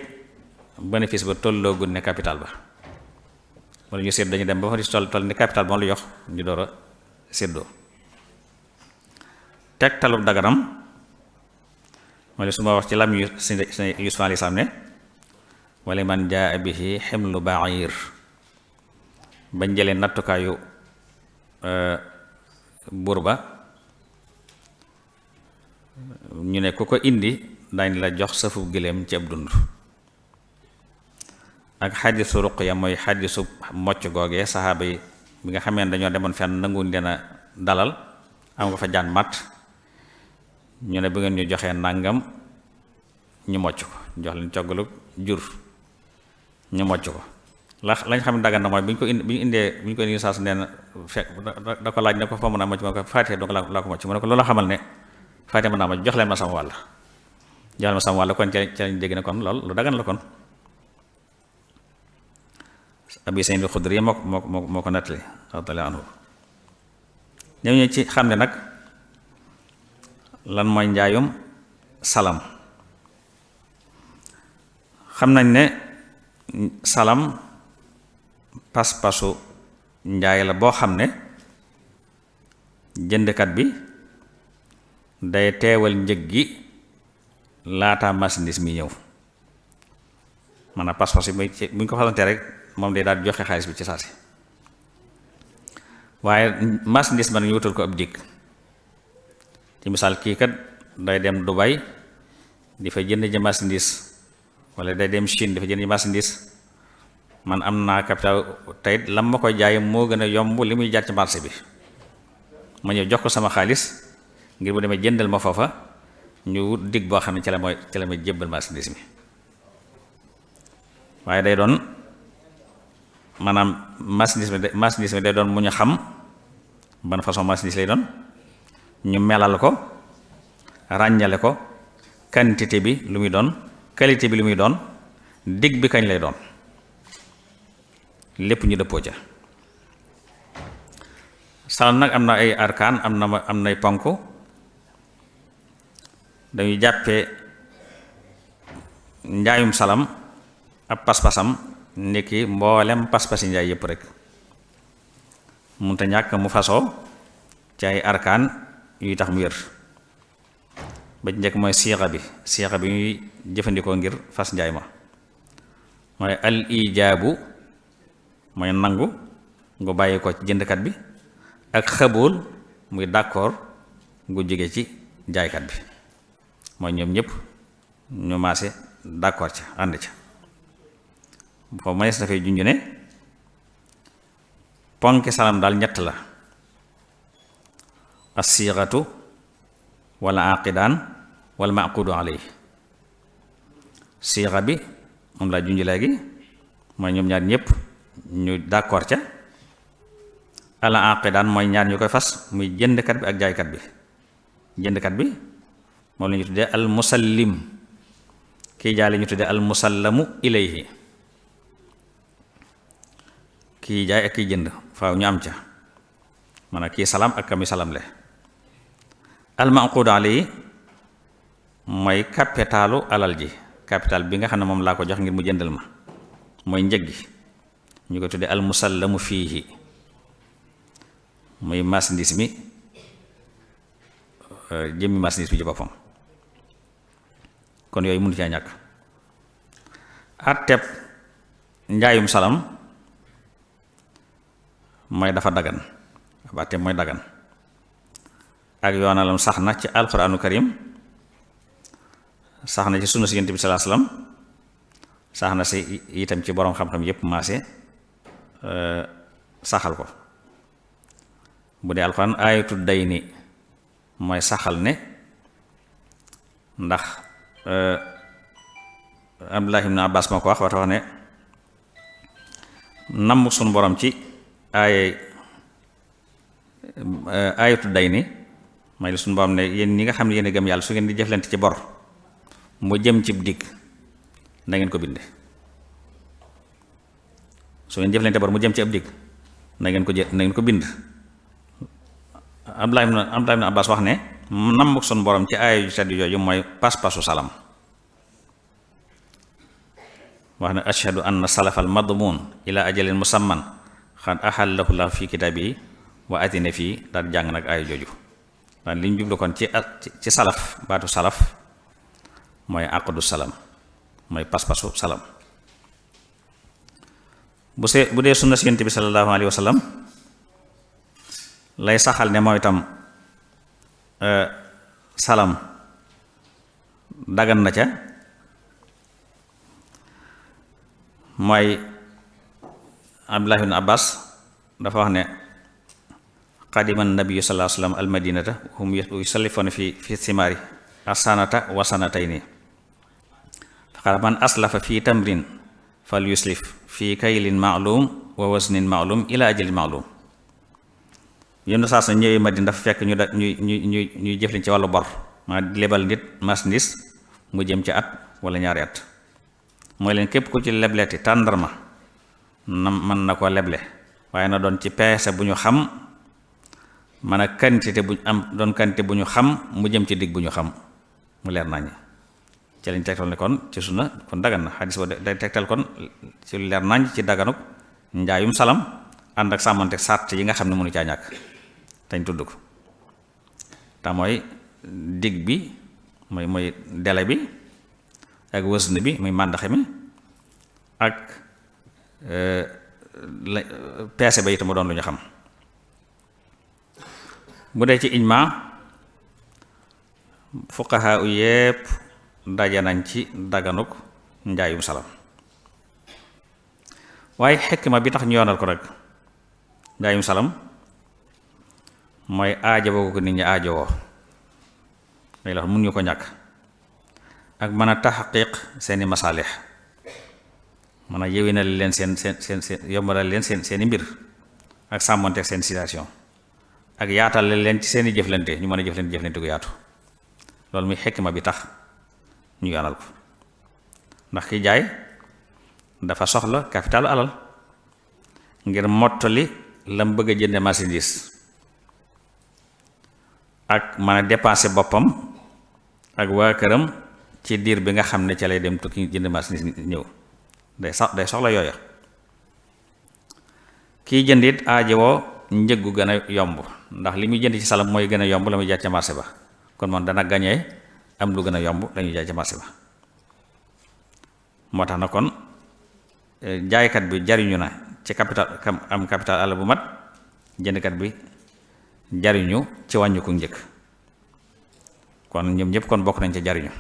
bénéfice ba tolloo gun ne capital ba wala ñu séddoo dañu dem ba fa di toll ni capital ba lu yox ñu door a séddoo. tegtalu daganam mooy su ma wax ci lam yu Yuusuf alayhi salaam ne wala man jaa bihi ximlu bair bañ jëlee nattukaayu buur ba ñu ne ku ko indi dañ la jox safu gëléem ci ab dund. ak xadisu ruqya mooy xadisu mocc googee saxaaba yi bi nga xamee ne dañoo demoon fenn nanguwuñ leen a dalal am nga fa jaan matt ñu ne bu ngeen ñu joxee nàngam ñu mocc ko jox leen coggalu jur ñu mocc ko lañ xam ne dagan na mooy bu ñu ko indi saa su neen fekk da ko laaj ne ko fa mën a mocc ma ko faatee donc laa ko mocc mu ne ko loolu xamal ne faatee mën naa mocc jox leen ma sama wàll kon ca lañ dégg ne kon loolu lu dagan la kon. Abi Saïd al-Xudri moo ko nettali radiyallaahu anhu. ñëw ñu ci xam ne nag lan mooy njaayum salam. xam nañ ne salam pas-pasu njaay la boo xam ne jëndkat bi day teewal njëg gi laata marchandise mi ñëw maanaam pas-pas yi bu ñu ko fasante rek moom day daal joxe xaalis bi ci saasi waaye marchandise man ñu wutal ko ab dikk ci misaal kii kat day dem Dubai di fa jënd ji marchandise wala day dem Chine di fa jënd ji marchandise man am naa capital tey lam ma koy jaay moo gën a yomb li muy jaar ci marché bi ma ñëw jox ko sama xaalis ngir bu demee jëndal ma foofa ñu wut dig boo xam ne ci la may jébbal marchandise mi waaye day doon maanaam marchandise mi day doon mu ñu xam ban façon marchandise lay doon ñu melal ko ràññale ko quantité bi lu muy doon qualité bi li muy doon, dig bi kañ lay doon, lépp ñu dëppoo ca. salam nag am na ay arkaan am nay ponk. dañuy jàppee njaayum salam ab pas-pasam niki mboolem pas-pasi njaay yépp rek munta ñàkk mu fasoo ci ay arkaan yuy tax mu wér. ba ci njëkk mooy siixa bi ñuy jëfandikoo ngir fas njaay ma mooy al ijaabu mooy nangu ngu bàyyi ko ci jëndkat bi, ak xabool muy d'accord ngu jóge ci jaaykat bi, mooy ñoom ñëpp ñu maase d'accord ca ànd ca. foofu manees dafay junju ne ponki salam daal ñett la: as-siixatu wala aqidaan wala maqudu alayhi. siixa bi moom laa junj léegi, mooy ñoom ñaar ñëpp ñu d'accord ca. ala aqidaan mooy ñaar ñu koy fas, muy jëndkat bi ak jaaykat bi. jëndkat bi moom la ñu tuddee al musallim, kiy jaay la ñu tuddee al musallamu ilayhi. kiy jaay ak kiy jënd faaw ñu am ca, maanaam kii salam ak kami salam le. al maqudu alayhi mooy capitalu alal ji, capital bi nga xam ne moom laa ko jox ngir mu jëndal ma, mooy njëg gi, ñu ko tuddee al musallamu fiihi, muy marchandise mi, jëmmi marchandise bi ci boppam. kon yooyu mënu caa ñàkk. atteb njaayum salam mooy dafa dagan, ab atteb mooy dagan, ak yoonalam sax na ci alquraanu karim, sax na ci sunna si yonent bi sallallahu alayhi wasallam, sax na si itam ci boroom xam-xam yépp maase saxal ko. bu dee alxuraan aayatu dayni mooy saxal ne, ndax Abdullah ibn Abbas moo ko wax ne namm sunu borom ci aayatu dayni mooy li sunu borom ne yéen ñi nga xam ne yéen a gëm yàlla su ngeen di jëflante ci bor mu jëm ci digg na ngeen ko binde. su ngeen jëflante bor mu jëm ci ab digg na ngeen ko bind. Abdullah ibn Abbas wax ne namm sunu borom ci aaya yu tedd yooyu mooy pas-pasu salam. wax ne ashhadu anna salafal madmun ila ajalin musamman xad ahallahu la fi kitaabi wa atina fii daal jàng nag aaya jooju. daal li ñu jublu kon ci salaf, baatu salaf mooy aqdu salam, mooy pas-pasu salam. bu dee sunna si Yonent bi sallallahu alayhi wa sallam lay saxal ne mooy itam salam dagan na ca, mooy Abdullah ibn Abbas dafa wax ne qadima nabiyu sallallahu alayhi wa sallam almadinata hum yusallifuna fi simaari asanata wa sanatayni faqala man aslafa fi tamrin fal yuslif fi kaylin ma'lum wa waznin ma'lum ila ajalin ma'lum. yéen saa sa ñëwee Madina dafa fekk ñuy jëflin ci wàllu bor, maa lebal nit marchandise mu jëm ci at wala ñaari at, mooy leen képp ku ci lebleti tàndarma mën na ko leble, waaye na doon ci peese bu ñu xam, man a quantité bu am doon quantité bu ñu xam, mu jëm ci digg bu ñu xam, mu leer naññ. ci lañ tegtal ne kon ci sunna kon dagan na. xadis ba day tegtal kon ci leer naññ ci daganuk njaayum salam ànd ak sàmmante sàrt yi nga xam ne mënu caa ñàkk tañ tudd ko, te mooy digg bi mooy délai bi, ak wësn bi muy màndaxe mi, ak peese ba itam mu doon lu ñu xam. bu dee ci ijma fuqaha u yépp daje nañ ci daganuk njaayum salam, waaye xikma bi tax ñu yoonal ko rek njaayum salam mooy aajowoo ko nit ñi aajowoo day la mun ñu ko ñàkk, ak mën a taxqiq seeni masaalix, mën a yewinal leen seen yombalal leen seeni mbir, ak sàmmonteeg seen situation, ak yaatal leen ci seeni jëflante, ñu mën a jëflante gu yaatu. loolu muy xikma bi tax ñu yoonal ko. ndax ki jaay dafa soxla capitalu alal ngir mottali lam bëgg a jënde marchandise ak mën a dépenser boppam ak waa këram ci diir bi nga xam ne ca lay dem tukki jënd marchandise ñëw day soxla yooya. kiy jënd it aajowoo njëggu gën a yomb ndax li muy jënd ci salam mooy gën a yomb la muy jaay ca marché ba, kon moom dana gañee am lu gën a yomb la ñuy jaay ca marché ba. moo tax na kon jaaykat bi jariñu na ci capital am capital àll bu mat, jëndkat bi jariñu ci wàññi ko njëkk, kon ñoom ñëpp kon bokk nañ ci jariñu.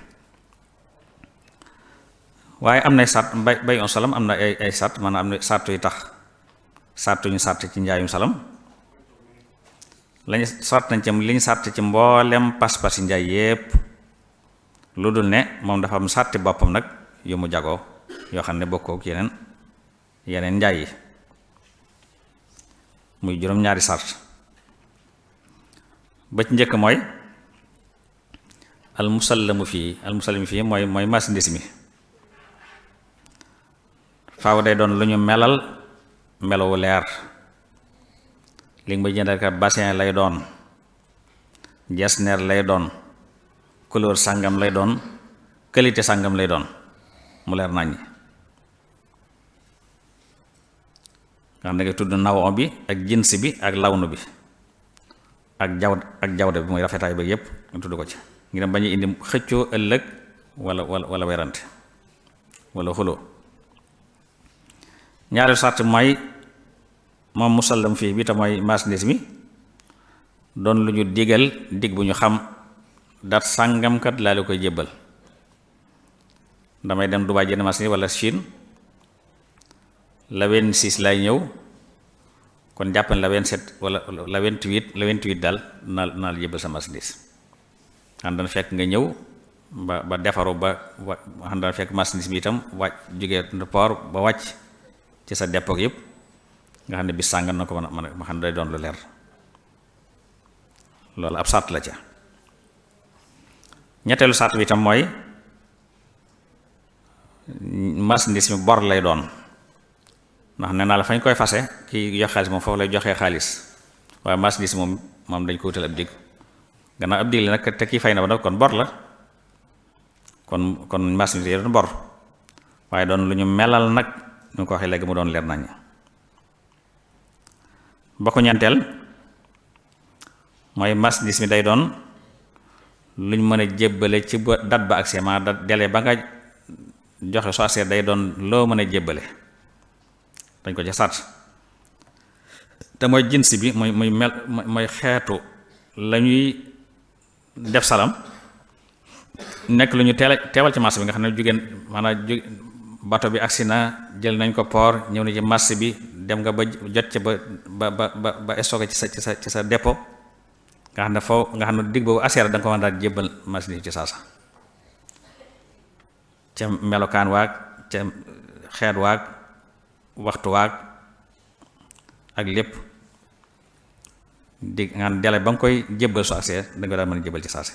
waaye am nay sart bay on salam am na ay sart, maanaam am na sart yu tax sartuñu sart ci njaayum salam lañu sart nañ ci liñ sart ci mboolem pas-pas yi njaay yépp, lu dul ne moom dafa am sarti boppam nag yu mu jagoo yoo xam ne bokkook yeneen njaay yi, muy juróom-ñaari sart. ba ci njëkk mooy almusallamu fii mooy marchandise mi faaw day doon lu ñu melal melowu leer. li nga may jëndal ka bassin lay doon, jesner lay doon, couleur sàngam lay doon, qualité sàngam lay doon, mu leer naññi. nga xam ne nga tudd nawon bi ak jins bi ak lawnu bi ak jawda bi muy rafetaay ba yépp nga tudd ko ci ngir bañ a indi xëccoo ëllëg wala werante wala xuloo. ñaareelu sart mooy moom musallam fii bi te mooy marchandise mi doon lu ñu digal dig bu ñu xam, dat sàngamkat laa la koy jébbal. damay dem Dubaay jënd marchandise wala Chine la 26 lay ñëw, kon jàpp la 27 wala la 28 daal naa la jébbal sa marchandise. xam dana fekk nga ñëw ba defaru ba xam dana fekk marchandise bi itam wàcc jógee port ba wàcc ci sa dépôt yëpp nga xam ne bis sàngam na ko mën a xam ne day doon lu leer. loolu ab sart la ca. ñetteelu sart bi itam mooy marchandise mi bor lay doon, ndax nee naa la fañ koy fase kii jox xaalis moom foofu lay joxee xaalis, waaye marchandise moom dañ ko wutal ab digg. gannaaw ab digg la nag te kii fay na ba nag kon bor la, kon marchandise yi doon bor, waaye doon lu ñu melal nag ñu ko waxee léegi mu doon leer nañ. ba ko ñeenteel mooy marchandise mi day doon luñ mën a jébbale ci ba date ba accès ma date délai ba nga joxe soo accès day doon loo mën a jébbale, dañ ko ci sart. te mooy jins bi mooy xeetu la ñuy def salam nekk lu ñu teewal ci marché bi nga xam ne jugéen maanaam bato bi agsi na jël nañ ko port ñëw na ci marché bi dem nga ba jot ca ba stocké ci sa dépôt nga xam ne foofu nga xam ne digg boobu aseer da nga ko mën daal jébbal marchandise ci saasa ca melokaan waag ca xeet waag waxtu waag ak lépp digg nga xam dele ba nga koy jébbal su aseer da nga daal mën a jébbal ci saasa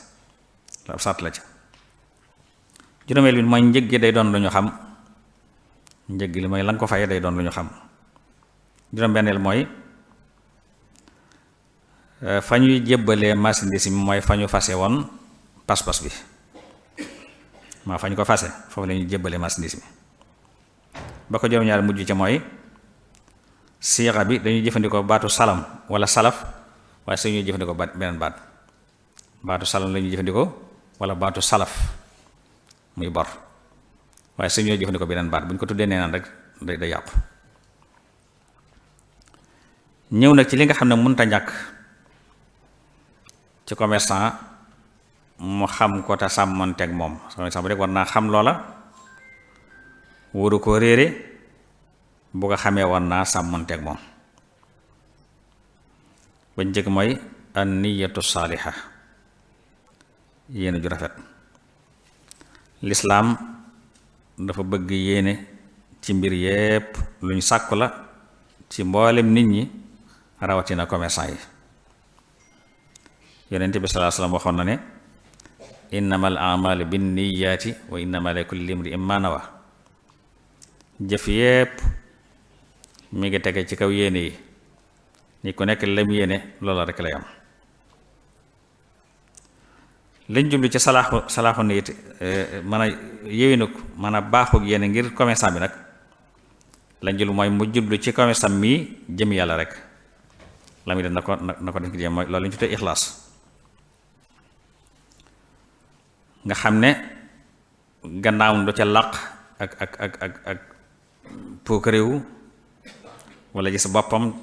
la ab sart la ca. juróomeel bi mooy njëg gi day doon lu ñu xam, njëg li mooy la nga ko fayee day doon lu ñu xam. juróom-benneel mooy fa ñuy jébbalee marchandise mi mooy fa ñu fase woon pas-pas bi, maa fa ñu ko fase foofu la ñuy jébbalee marchandise mi. ba ko juróom-ñaar mujj ca mooy siixa bi dañuy jëfandikoo baatu salam wala salaf, waaye su ñuy jëfandikoo beneen baatu salam la ñuy jëfandikoo wala baatu salaf muy bor, waaye su ñuy jëfandikoo beneen baat bu ñu ko tuddee nee naan rek day yàqu. ñëw nag ci li nga xam ne mënta ñàkk ci commerçant mu xam ko te sàmmanteeg moom, commerçant bu rek war naa xam loola, waru ko réere, bu ko xamee war naa sàmmanteeg moom. ba njëkk mooy an niyatu saaliha, yéene ju rafet. lislaam dafa bëgg yéene ci mbir yépp lu ñu sàkku la ci mboolem nit ñi, rawatina commerçant yi. yonent bi sallallahu alayhi wasallam waxoon na ne innamal a'malu binniyaati wa innamaa likulli imri'in maa nawaa, jëf yépp mi ngi tege ci kaw yéene yi ni ku nekk lam yéene loola rek lay am. liñ jublu ci salaaxu nit mën a yéwénu mën a baaxug yéene ngir commerçant bi nag lañ jublu mooy mu jublu ci commerçant mii jëm yàlla rek la muy def na ko def ngi mooy loolu lañu tuddee ixlaas. nga xam ne gannaawam du ca làq ak puukarewu wala gis boppam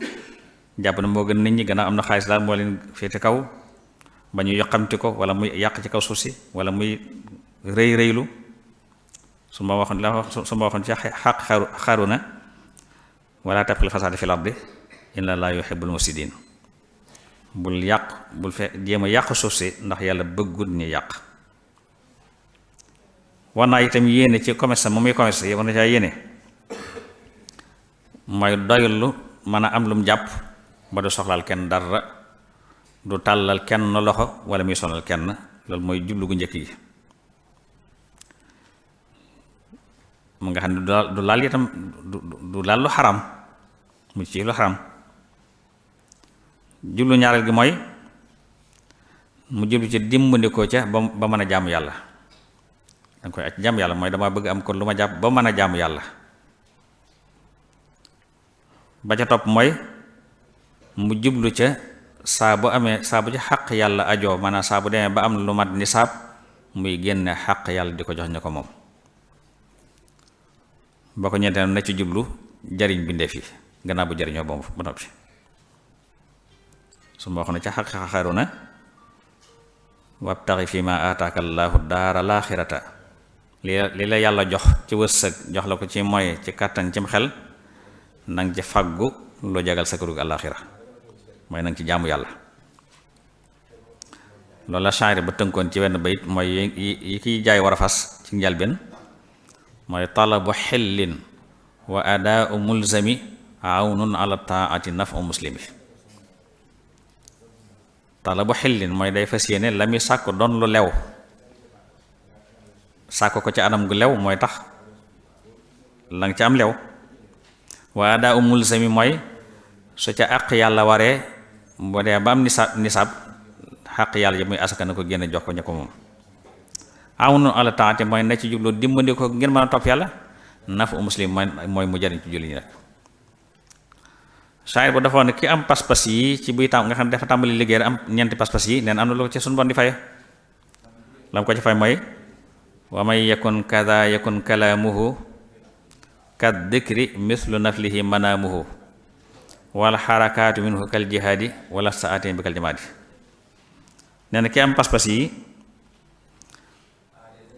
jàpp na moo gën nit ñi gannaaw am na xaalis daal moo leen féete kaw ba ñu yoqamti ko wala muy yàq ci kaw suuf si wala muy rëy rëylu su ma waxoon ci xaq xaruna wala tabxil fasaada fil ardi inna laa yuhibbul mufsidin bul yàq bul fe jéem a yàq suuf si ndax yàlla bëggut ñu yàq. war naa itam yéene ci commerce moom muy commerce war na caa yéene mooy doylu mën a am lum jàpp ba du soxlaal kenn dara du tàllal kenn loxo wala muy sonal kenn loolu mooy jublu gu njëkk gi. mu nga xam ne du laal itam du laal lu xaram mu ci lu xaram. jublu ñaareel gi mooy mu jublu ci dimbandikoo ca ba mën a jaamu yàlla. danga koy aj jaamu yàlla mooy dama bëgg am kon lu ma jàpp ba mën a jaamu yàlla. ba ca topp mooy mu jublu ca saa bu amee saa bu ci xaq yàlla ajoo maanaam saa bu demee ba am lu mat nisaab muy génne xaq yàlla di ko jox ñu ko moom. ba ko ñeenteel na ci jublu jariñ bindeef yi gannaaw bu jariñoo boobu ba noppi su ma wax na ca xaq xaruna wabtaxi fi ma ataaka allaahu daara laaxirata li la yàlla jox ci wërsëg jox la ko ci moye ci kàttan cim xel nang ci faggu lu jagal sa kërug àllaaxira mooy nang ci jaamu yàlla. loolu la shaari ba tënkoon ci wenn bayit mooy yi kiy jaay war a fas ci njalbeen mooy talabu xillin wa adaau mulzami awnun ala taati nafu muslimi. talabu xillin mooy day fas yéene la muy sàkk doon lu lew sàkk ko ci anam gu lew mooy tax la nga ci am lew. wa adaau mulzami mooy su ca àq yàlla waree bu dee ba am nisaab xaq yàlla yi muy asaka na ko génne jox ko ña ko moom. awnun ala taati mooy na ci jublu dimbali ko ngir mën a topp yàlla nafu muslim mooy mu jariñ ci julli ñi rek. saayir bu dafa ne ki am pas-pas yi ci buy tam nga xam ne dafa tàmbali liggéey am ñeenti pas-pas yi neen am na lu ko ci suñu bon di faye lam ko ci fay mooy wa may yakun kada yakun kalaamuhu kad dikri mislu naflihi manaamuhu wala xarakaatu minhu kal jihaadi wala saatin bi kal jamaadi. nee na ki am pas-pas yi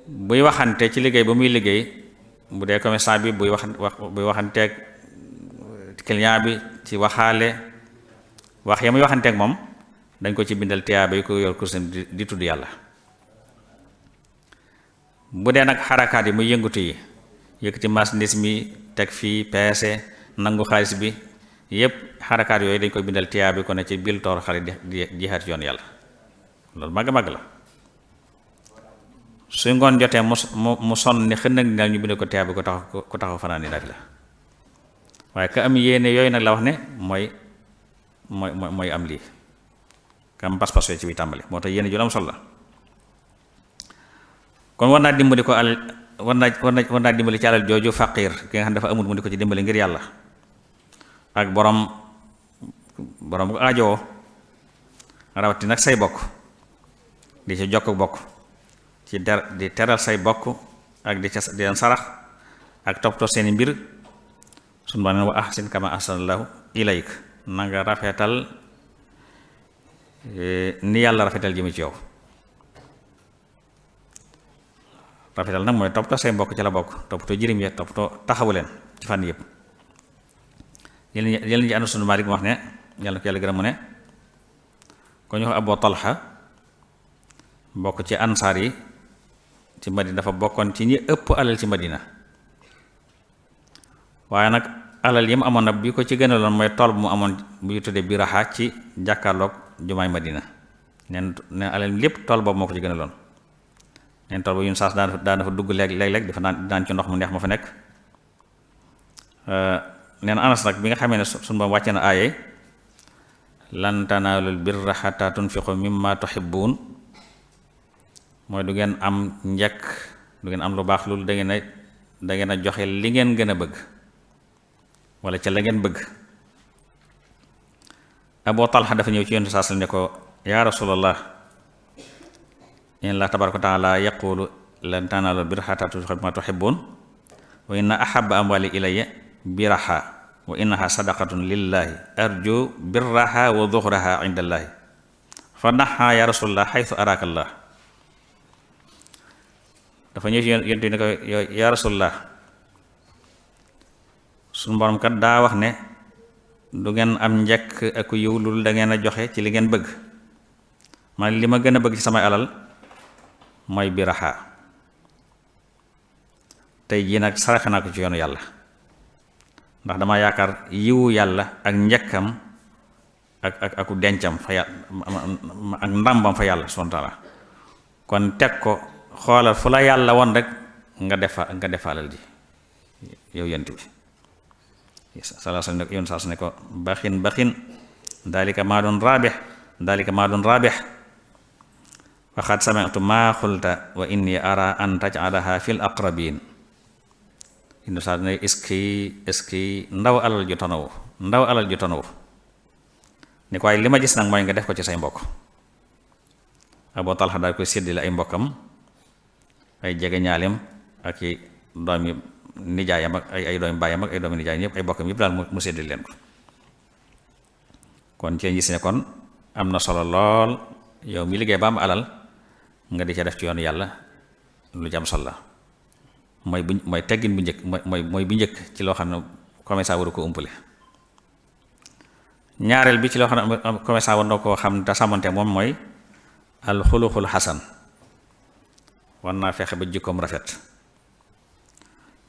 buy waxante ci liggéey ba muy liggéey bu dee commerçant bi buy waxanteeg client bi ci waxaale wax ya muy waxanteeg moom dañ ko ci bindal tiyaaba yi ko yor kursim di tudd yàlla. bu dee nag xarakaat yi muy yëngutu yi yëkkati marchandise mi teg fii peese nangu xaalis bi yépp xarakaat yooyu dañ koy bindal tiyaaba yi ko ne ci bil toor xale di jihaat yoon yàlla loolu màgg la. su ngoon jotee mu sonn ni xën nag ni ñu bind ko tiyaaba ko taxaw fanaan ni naafila waaye ka am yéene yooyu nag la wax ne mooy am lii ka am pas-pas yooyu ci biy tàmbali moo tax yéene ju am solo la. kon war naa dimbali ko war naa dimbali ci alal jooju faqiir ki nga xam dafa amul mu di ko ci dimbali ngir yàlla ak borom ko aajowoo rawati nag say bokk di ci jokk bokk di teral say bokk ak di leen sarax ak toppatoo seeni mbir sunu ba neen wa ahsin kama ahsanallahu ilayk na nga rafetal ni yàlla rafetal jëme ci yow. rafetal nag mooy toppatoo say mbokk ci la bokk toppatoo jirim ya toppatoo taxawu leen ci fànn yëpp. yéen ñi ànd sunu Maalik mu wax ne yàlla ko yàlla gërëm mu ne ko ñu wax Abu Talha bokk ci ansaar yi ci Madina dafa bokkoon ci ñi ëpp alal ci Madina waaye nag alal yi mu amoon nag bi ko ci gënaloon mooy tool bu mu amoon bu ñu tuddee Biraha ci jàkkaarloog jumaay Madina neen alal lépp tool boobu moo ko ci gënaloon. neen tool ba yun saas daan dafa dugg léeg-léeg dafa naan ci ndox mu neex ma fa nekk nee na Anas nag bi nga xamee ne suñu ba wàcce na aaye lan tanaalul birra hatta tunfiqu mimma tuhibbun mooy du ngeen am njekk du ngeen am lu baax loolu da ngeen a joxe li ngeen gën a bëgg wala ca la ngeen bëgg. Abu Talha dafa ñëw ci Yonent saa sallam ne ko yaa rasulallah inna Allah tabaraka wa taala yaqulu lan tanaalul birra hatta tunfiqu mimma tuhibbun wa inna ahabba amwali ilayya biraha wa innaha sadaqatun lillahi arju birraha wa zuhraha indallahi fa naha ya rasulallah haythu araka Allah. dafa ñëw ci yonent ne ko ya rasulallah suñu borom kat daa wax ne du ngeen am njëkk ak yiw lul da ngeen a joxe ci li ngeen bëgg man li ma gën a bëgg ci samay alal mooy biraha tey jii nag saraxe naa ko ci yoonu yàlla ndax dama yaakaar yiwu yàlla ak njëkkam aku dencam fa yàlla ak ndàmbam fa yàlla subhaanahu wa taala kon teg ko xoolal fu la yàlla won rek nga defaalal ji yow yent bi salaa sallam yoon saa su ne ko baxin dalika maa doon raabix waxaat sami'tu maa xulta wa inni ara an taj'alaha fil aqrabin indi saa ne est-ce ndaw alal ju tonawu ni ko waaye li ma gis nag mooy nga def ko ci say mbokk. Abu Talha daal koy séddale ay mbokkam ay jege ñaaleem ak i doomi nijaayam ak ay doomi baayam ak ay doomi nijaayam yëpp ay bokkam yëpp daal mu séddale leen ko. kon ci gis ne kon am na solo lool yow mi liggéey ba am alal nga di ca def ci yoonu yàlla lu jam solo la mooy teggin bu njëkk mooy bu njëkk ci loo xam ne commerçant waru ko umpale. ñaareel bi ci loo xam ne commerçant war na koo xam te sàmmante moom mooy alxuluxul xasan war naa fexe ba jikkoom rafet.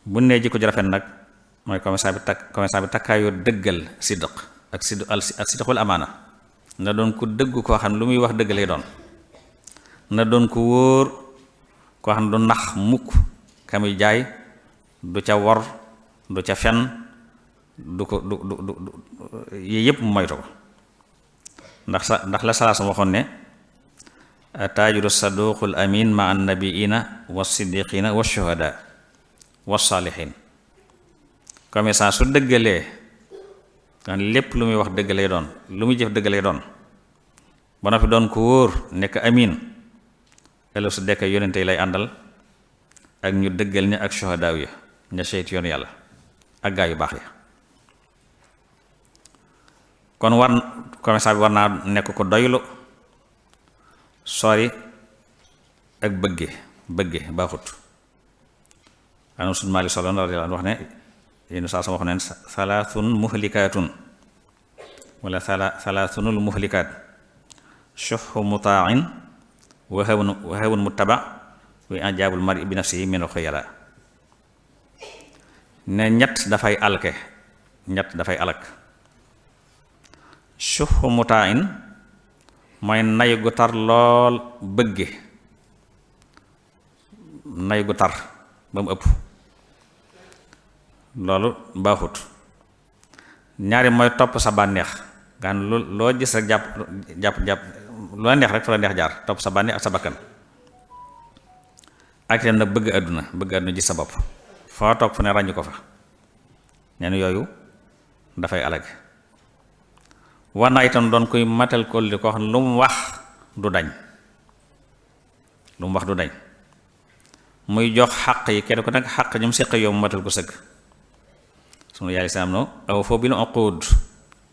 bu nee jikko ji rafet nag mooy commerçant bi takkaayoo dëggal sidq ak sidqul amaana na doon ku dëgg koo xam ne lu muy wax dëgg lay doon na doon ku wóor koo xam ne du nax mukk ka muy jaay du ca wor du ca fen du yii yëpp mu moytu ko ndax la salaasam waxoon ne taajiru saduqul amin ma an nabiina wa siddiqina wa shuhada wa saalihin commerçant su dëggalee kan lépp lu muy wax dëgg lay doon lu muy jëf dëgg lay doon ba noppi doon ko wóor nekk amin ëllëg su dekk yonente yi lay àndal ak ñu dëggal ña ak shuhadaaw ya ña seyt yoon yàlla ak gaa yu baax ya. kon commerçant bi war naa nekk ko doylu sori ak bëgge baaxut ana sun maali solo radiyallahu anhu wax ne yéen saa sama wax neen salaathun muhlikaatun wala salaathunul muhlikaat shuhhu muta'in wa hawun muttaba wa ijaabul mar'i bi nafsihi min al-khuyala ne ñett dafay alak shuhhu muta'in mooy nay gu tar lool bëgge nay gu tar ba mu ëpp loolu baaxut. ñaari mooy topp sa bànneex gaan loo gis rek jàpp lu la neex rek fa la neex jaar topp sa bànneex ak sa bakkan ak itam nag bëgg àdduna gis sa bopp foo toog fu ne ràññu ko fa neen yooyu dafay alag. war naa itam doon kuy matal kóllëre koo xam ne lu mu wax du dañ muy jox xaq yi kenn ko nag xaq ñoom séq yow mu matal ko sëgg sunu yàlla islaam no aw foo bil uqud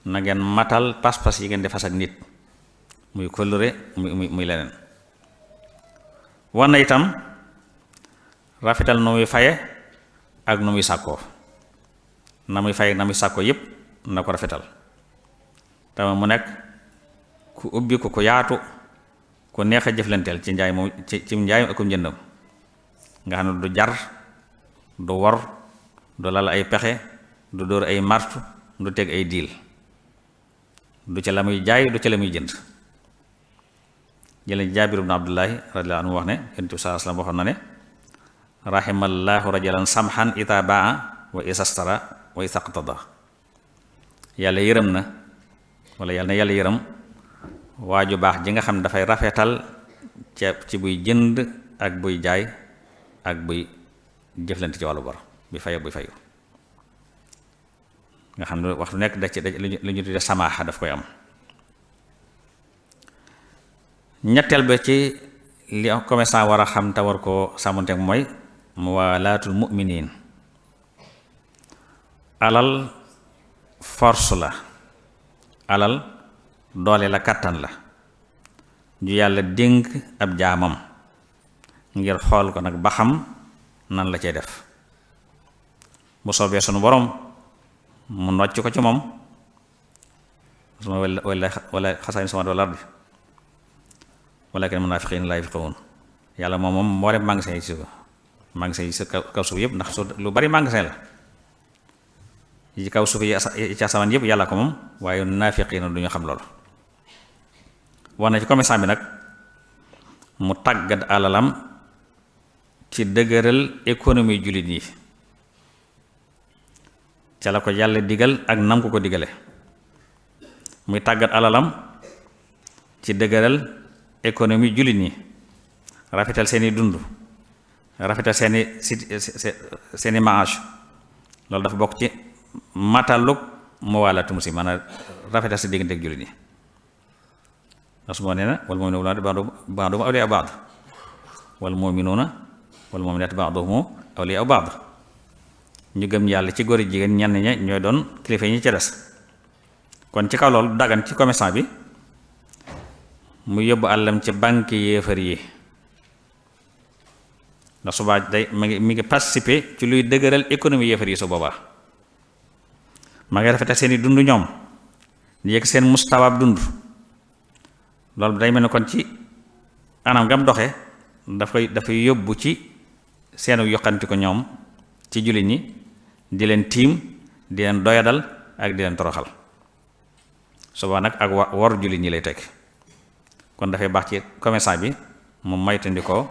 na ngeen matal pas-pas yi ngeen di fas ak nit muy kóllëre muy leneen. war na itam rafetal nu muy faye ak nu muy sàkkoo na muy faye ak na muy sàkkoo yépp na ko rafetal tama mu nekk ku ubbi ku yaatu ku neex a jëflanteel ci njaay moom ci njaayam ak njëndam nga xam ne du jar du wor du lal ay pexe du dóor ay martu du teg ay diil du ca la muy jaay du ca la muy jënd. jële Jaabir ibn Abdullahi radiyallahu anhu wax ne Yonent bi sallallahu alayhi wasallam waxoon na ne rahimallahu rajulan samhan ita baa wa isastara wa isaqtada. yàlla yërëm na wala yàlla na yàlla yërëm waa ju baax ji nga xam ne dafay rafetal ci buy jënd ak buy jaay ak buy jëflante ci wàllu bor bi fayu buy fayu nga xam ne waxtu nekk da ci lu ñu tudde samaaxa daf koy am. ñetteel ba ci li commerçant war a xam te war koo sàmmonteek mooy muwalaatul mu'miniin. alal force la, alal doole la, kàttan la ju yàlla dénk ab jaamam ngir xool ko nag ba xam nan la cay def. bu soobee sunu borom mu nocc ko ci moom wala xasaani sama wal ardi walakin munaafiqiina laa yafqahuun. yàlla moom moo dem magasin yi ci kaw suuf yëpp, ndax lu bari magasin la yi kaw suuf yi ci asamaan yëpp yàlla ko moom, waaye naafiqiina du ñu xam loolu. wax na ci commerçant bi nag mu tàggat alalam ci dëgëral économie jullit yi ca la ko yàlla digal ak nam ko digale, muy tàggat alalam ci dëgëral économie jullit ñi, rafetal seeni dund, rafetal seeni maage. loolu dafa bokk ci mataluk muwaalaatu muslim, maanaam rafetal si diggante ak jullit ñi. ndax su ma nee na wal mu'minuuna ba'duhum awliyaa'u ba'd wal mu'minuuna wal mu'minaatu ba'duhum awliyaa'u ba'd. ñu gëm yàlla ci góor jigéen ñenn ña ñooy doon kilifa ñi ci des. kon ci kaw loolu dagan ci commerçant bi mu yóbbu àllam ci banque yéefar yi, ndax subaa day mi ngi participer ci luy dëgëral économie yéefar yi. su boobaa ma ngi rafetal seeni dund ñoom di yëg seen mustawaab dund. loolu day mel ni kon ci anam gam doxe dafay yóbbu ci seenu yokkanti ko ñoom ci jullit ñi, di leen tiim, di leen doyadal ak di leen toroxal. suba nag ak wor jullit ñi lay teg. kon dafay baax ci commerçant bi mu moytandikoo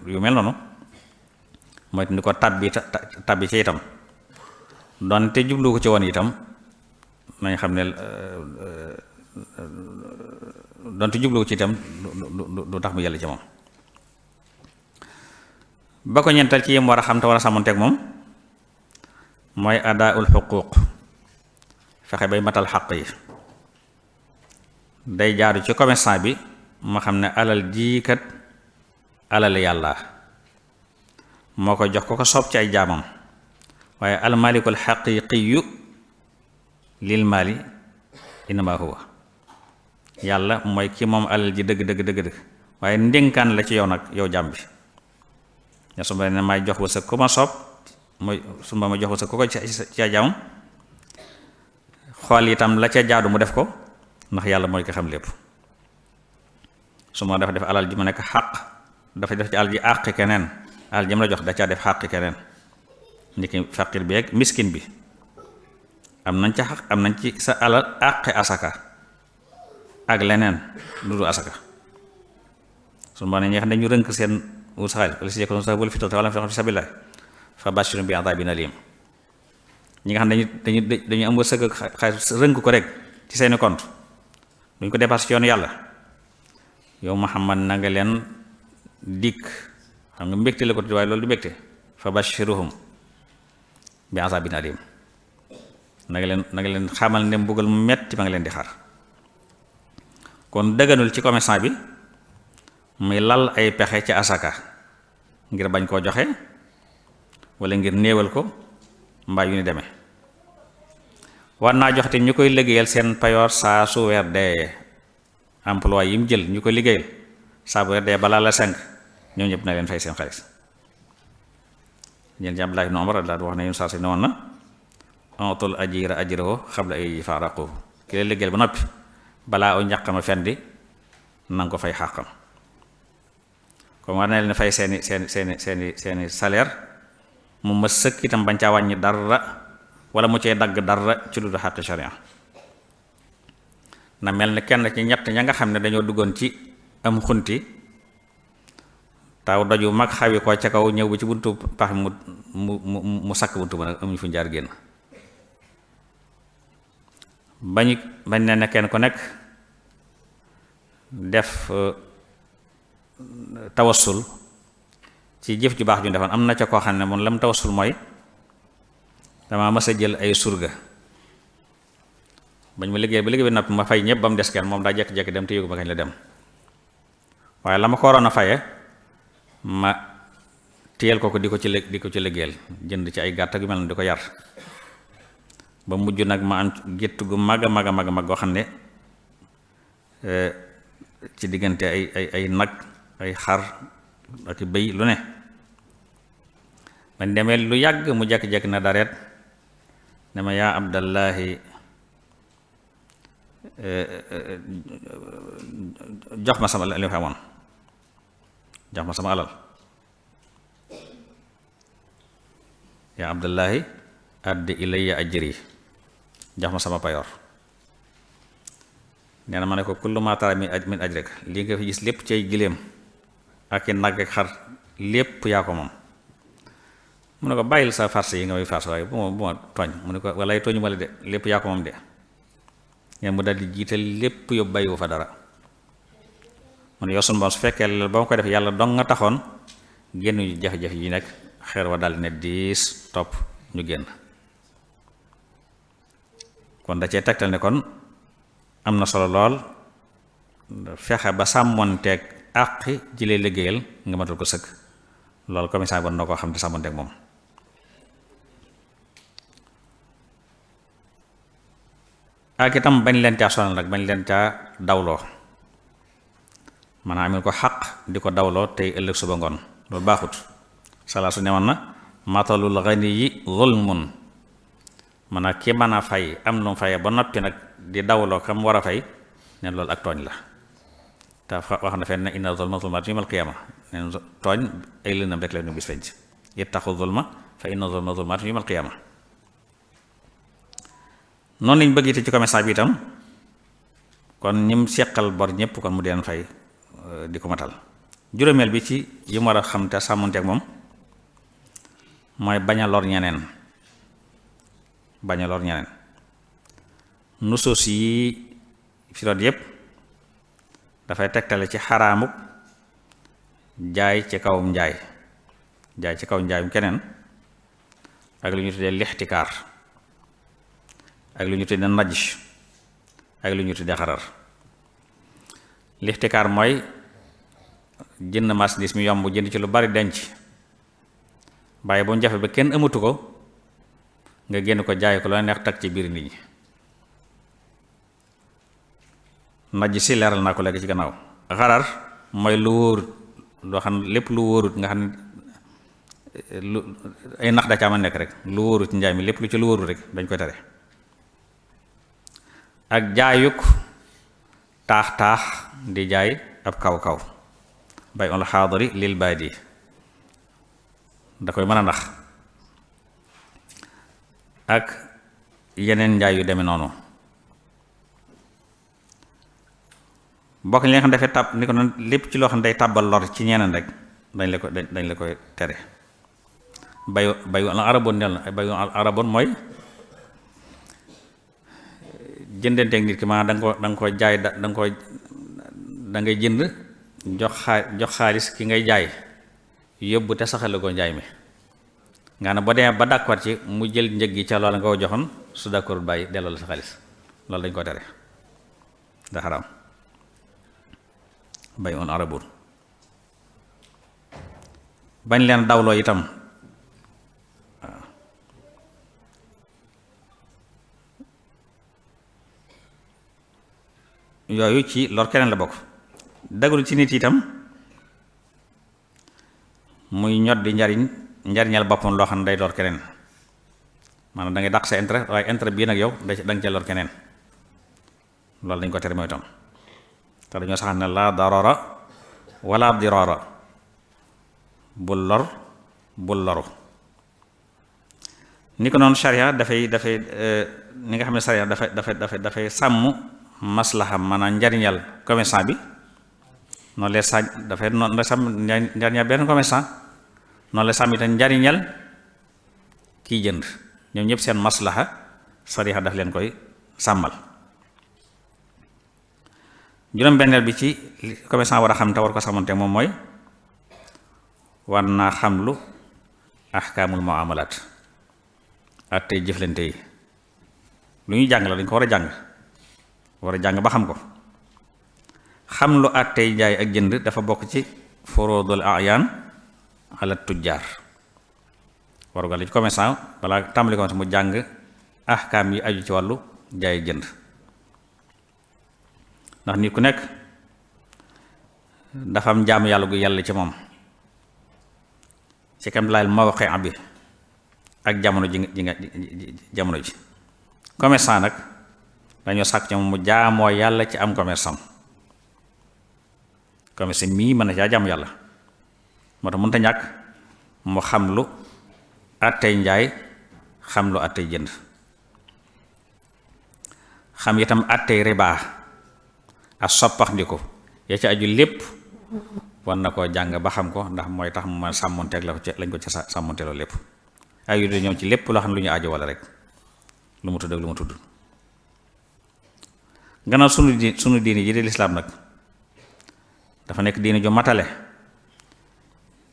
yu mel noonu, moytandikoo tabbi ci itam donte jublu ko ci woon itam nañ xam ne donte jublu ko ci itam du tax mu yàlla ci moom. ba ko ñeental ci yem war a xam te war a sàmmonteeg moom mooy adaaul xuquuq, fexe bay matal xaq yi. day jaadu ci commerçant bi ma xam ne alal jii kat alal yàlla moo ko jox ko soob ci ay jaamam, waaye almalikul xaqiqiyu lil mali innama huwa. yàlla mooy ki moom alal ji dëgg, waaye ndénkaan la ci yow nag, yow jaam bi. ne su ma ne may jox wërsëg ku ma soob, mooy su ma jox wërsëg ku ko ci ay jaamam, xool itam la ca jaadu mu def ko, ndax yàlla mooy ko xam lépp. su ma dafa def alal ji mu nekk xaq, dafa def ci alal ji àqi keneen, alal ji mu la jox da caa def xaqi keneen, niki faqir bi ak miskin bi am nañ ca xaq, am nañ ci sa alal àqi asaka ak leneen lu dul asaka. su ma ne ñi xam ne ñu rënk seen wut xaalis wala si yekkoon sax wala fital wala fi sabilillah fa bashirhum bi adabin alim. ñi nga xam ne dañu am wërsëg ak xaalis rënk ko rek ci seeni compte duñ ko dépassé ci yoonu yàlla, yow Muhammad na nga leen dikk, xam nga mbégte la ko tudd waaye loolu du mbégte, fa bashiruhum bi azabin alim. na nga leen xamal ne mbugal mu metti ma nga leen di xaar. kon dëgganul ci commerçant bi muy lal ay pexe ci asaka ngir bañ koo joxe wala ngir néewal ko mbaa yu ni demee. war naa jox te ñu koy liggéeyal seen payoor saa su weer dee, emploi yi mu jël ñu koy liggéeyal saa bu weer dee balaa la 5 ñoom ñëpp na leen fay seen xaalis. ñeen ci Abdullah ibn Umar daal wax ne yu saa si ne woon na utul ajira ajrahu qabla an yufariquhu, ki lay liggéeyal ba noppi balaa aw ñaqama fendi na nga ko fay xàqam. comme war na leen fay seeni salaire mu ma sëkk itam bañ caa wàññi dara wala mu cee dagg dara ci lu du xàqi sharia. na mel ne kenn ci ñett ña nga xam ne dañoo duggoon ci am xunti taw daju mag xawi ko ca kaw ñëw ba ci buntu pax mu sakk buntu ba nag amuñu fu jaar génn bañ ne kenn ku nekk def tawassul ci jëf ju baax ju defoon. am na ca koo xam ne moom lam tawassul mooy dama mas a jël ay surga bañ ma liggéey ba liggéey bi noppi ma fay ñëpp ba mu des kenn, moom daa jekki-jekki dem te yëgu ma kañ la dem, waaye la ma ko waroon a faye ma téyel ko di ko ci liggéeyal, jënd ci ay gàtt gu mel na di ko yar ba mujj nag ma am gétt gu mag a mag a mag a mag goo xam ne ci diggante ay nag ay xar ak bëy lu ne. bañ demee lu yàgg mu jekki-jekki na dareet ne ma yaa Abdallahi jox ma sama li ma amoon, jox ma sama alal. yaa Abdallahi addi ilayya ajri, jox ma sama payoor. nee na ma ne ko kullu ma tara min ajrik, lii nga fi gis lépp ci ay giléem ak i nag ak xar lépp yaa ko moom. mu ne ko bàyyil sa farce yi nga may farce waaye bu ma tooñ. mu ne ko walaay tooñu ma la de, lépp yaa ko moom de. ngeen mu daldi jiital lépp yóbbu bàyyiwu fa dara. mu ne yow sunu borom su fekkee la ba ma ko def yàlla dong nga taxoon, génn ñu jafe-jafe yi nekk, xeer wa daldi ne diis topp ñu génn. kon da cee tegtal ne kon am na solo lool fexe ba sàmmonteeg àqi ji lay liggéeyal nga matal ko sëkk. loolu commissaire war na koo xam te sàmmonteeg moom. ak itam bañ leen caa sonal nag, bañ leen caa dawloo, maanaam amil ko xaq di ko dawloo tey ëllëg suba ngoon, loolu baaxut. salaa su newoon na matalul ghaniyi zulmun, maanaam ki mën a fay am lu mu faye ba noppi nag di dawloo kam war a fay, ne loolu ak tooñ la. te wax na fenn inna zulma zulmaatun yawmal qiyaama, ne tooñ ay lëndëm rek la ñu bis fenc. ittaqu zulma fa inna zulma zulmaatun yawmal qiyaama. noonu lañ bëgg it ci commerçant bi itam, kon ñim seqal bor ñëpp kon mu deen fay di ko matal. juróomeel bi ci yi mu war a xam te sàmmonteeg moom mooy bañ a lor ñeneen. bañ a lor ñeneen. nusuus yi fi doon yépp dafay tegtale ci xaraamu jaay ci kawum njaay, jaay ci kaw njaayum keneen, ak lu ñu tuddee lixtikaar, ak lu ñu tuddee najj, ak lu ñu tuddee xarar. lixtikaar mooy jënd marchandise mi yomb, jënd ci lu bari denc, bàyyi ba mu jafe ba kenn amatu ko nga génn ko jaay ko loo neex tag ci biir nit ñi. najj si leeral naa ko léegi ci gannaaw. xarar mooy lu wóorut, loo xam ne lépp lu wóorut nga xam ne lu ay nax da ca ma nekk rek, lu wóorut ci njaay mi lépp lu ci lu wóorut rek dañ koy tere. ak jaayuk taax di jaay ab kaw bay on xaadari lil baadi, da koy mën a nax. ak yeneen njaay yu demee noonu. bokk li nga xam ne dafay tàbb ni ko noonu lépp ci loo xam ne day tàbbal lor ci ñeneen rek dañ la koy tere. bayu al araboon nel na bayu al araboon mooy jëndanteeg nit ki maanaam da nga ko jaay da ngay jënd jox xaalis ki ngay jaay yóbbu te saxale ko njaay mi, nga ne ba demee ba d'accord ci mu jël njëg gi ca loola nga ko joxoon, su d'accord bàyyi delloo la sa xaalis. loolu dañ ko tere, da xaraam. bay on arabun. bañ leen dawloo itam, waaw yooyu ci lor keneen la bokk. dagul ci nit itam muy ñot di njariñal boppam loo xam ne day lor keneen, maanaam da ngay dàq sa intérêt waaye intérêt bii nag yow da nga ca lor keneen. loolu dañ ko tere mooy itam, te dañoo saxal ne laa darara wala dirara, bul lor bul loru. ni ko noonu sharia dafay ni nga xam ne sharia dafay sàmm maslaham maanaam njariñal commerçant bi, noonu lay sàmm noonu lay sàmm njariñal benn commerçant, noonu lay sàmm itam njariñal kiy jënd. ñoom ñëpp seen maslaha sharia daf leen koy sàmmal. juróom-benneel bi ci commerçant war a xam te war ko sàmmante moom mooy war naa xam lu ahkaamul muamalat ak tey jëflante yi lu ñu jàng la dañ ko war a jàng ba xam ko. xam lu àttey jaay ak jënd dafa bokk ci furuudul a'yaan ala tujjaar warugal la ci commerçant balaa tàmbali ko mu jàng ahkaam yi aju ci wàllu jaay jënd ndax nit ku nekk dafa am jaamu yàlla gu yàlla ci moom ci kam laal mawqi bi ak jamono ji commerçant nag dañoo sàkk ci moom mu jaamoo yàlla ci am commerçant commerce mii mën na caa jaamu yàlla moo tax mënta ñàkk mu xam lu àttey njaay xam lu àttey jënd xam itam àttey riba ak soppaxndiku ya ci aju lépp war na koo jàng ba xam ko ndax mooy tax mu mën sàmmonteeg lañ ko ci sàmmonteeloo lépp ay yu ñoom ci lépp loo xam ne lu ñu aju wala rek lu mu tudd ak lu mu tudd gannaaw sunu diini ji di lislaam nag dafa nekk diini ju matale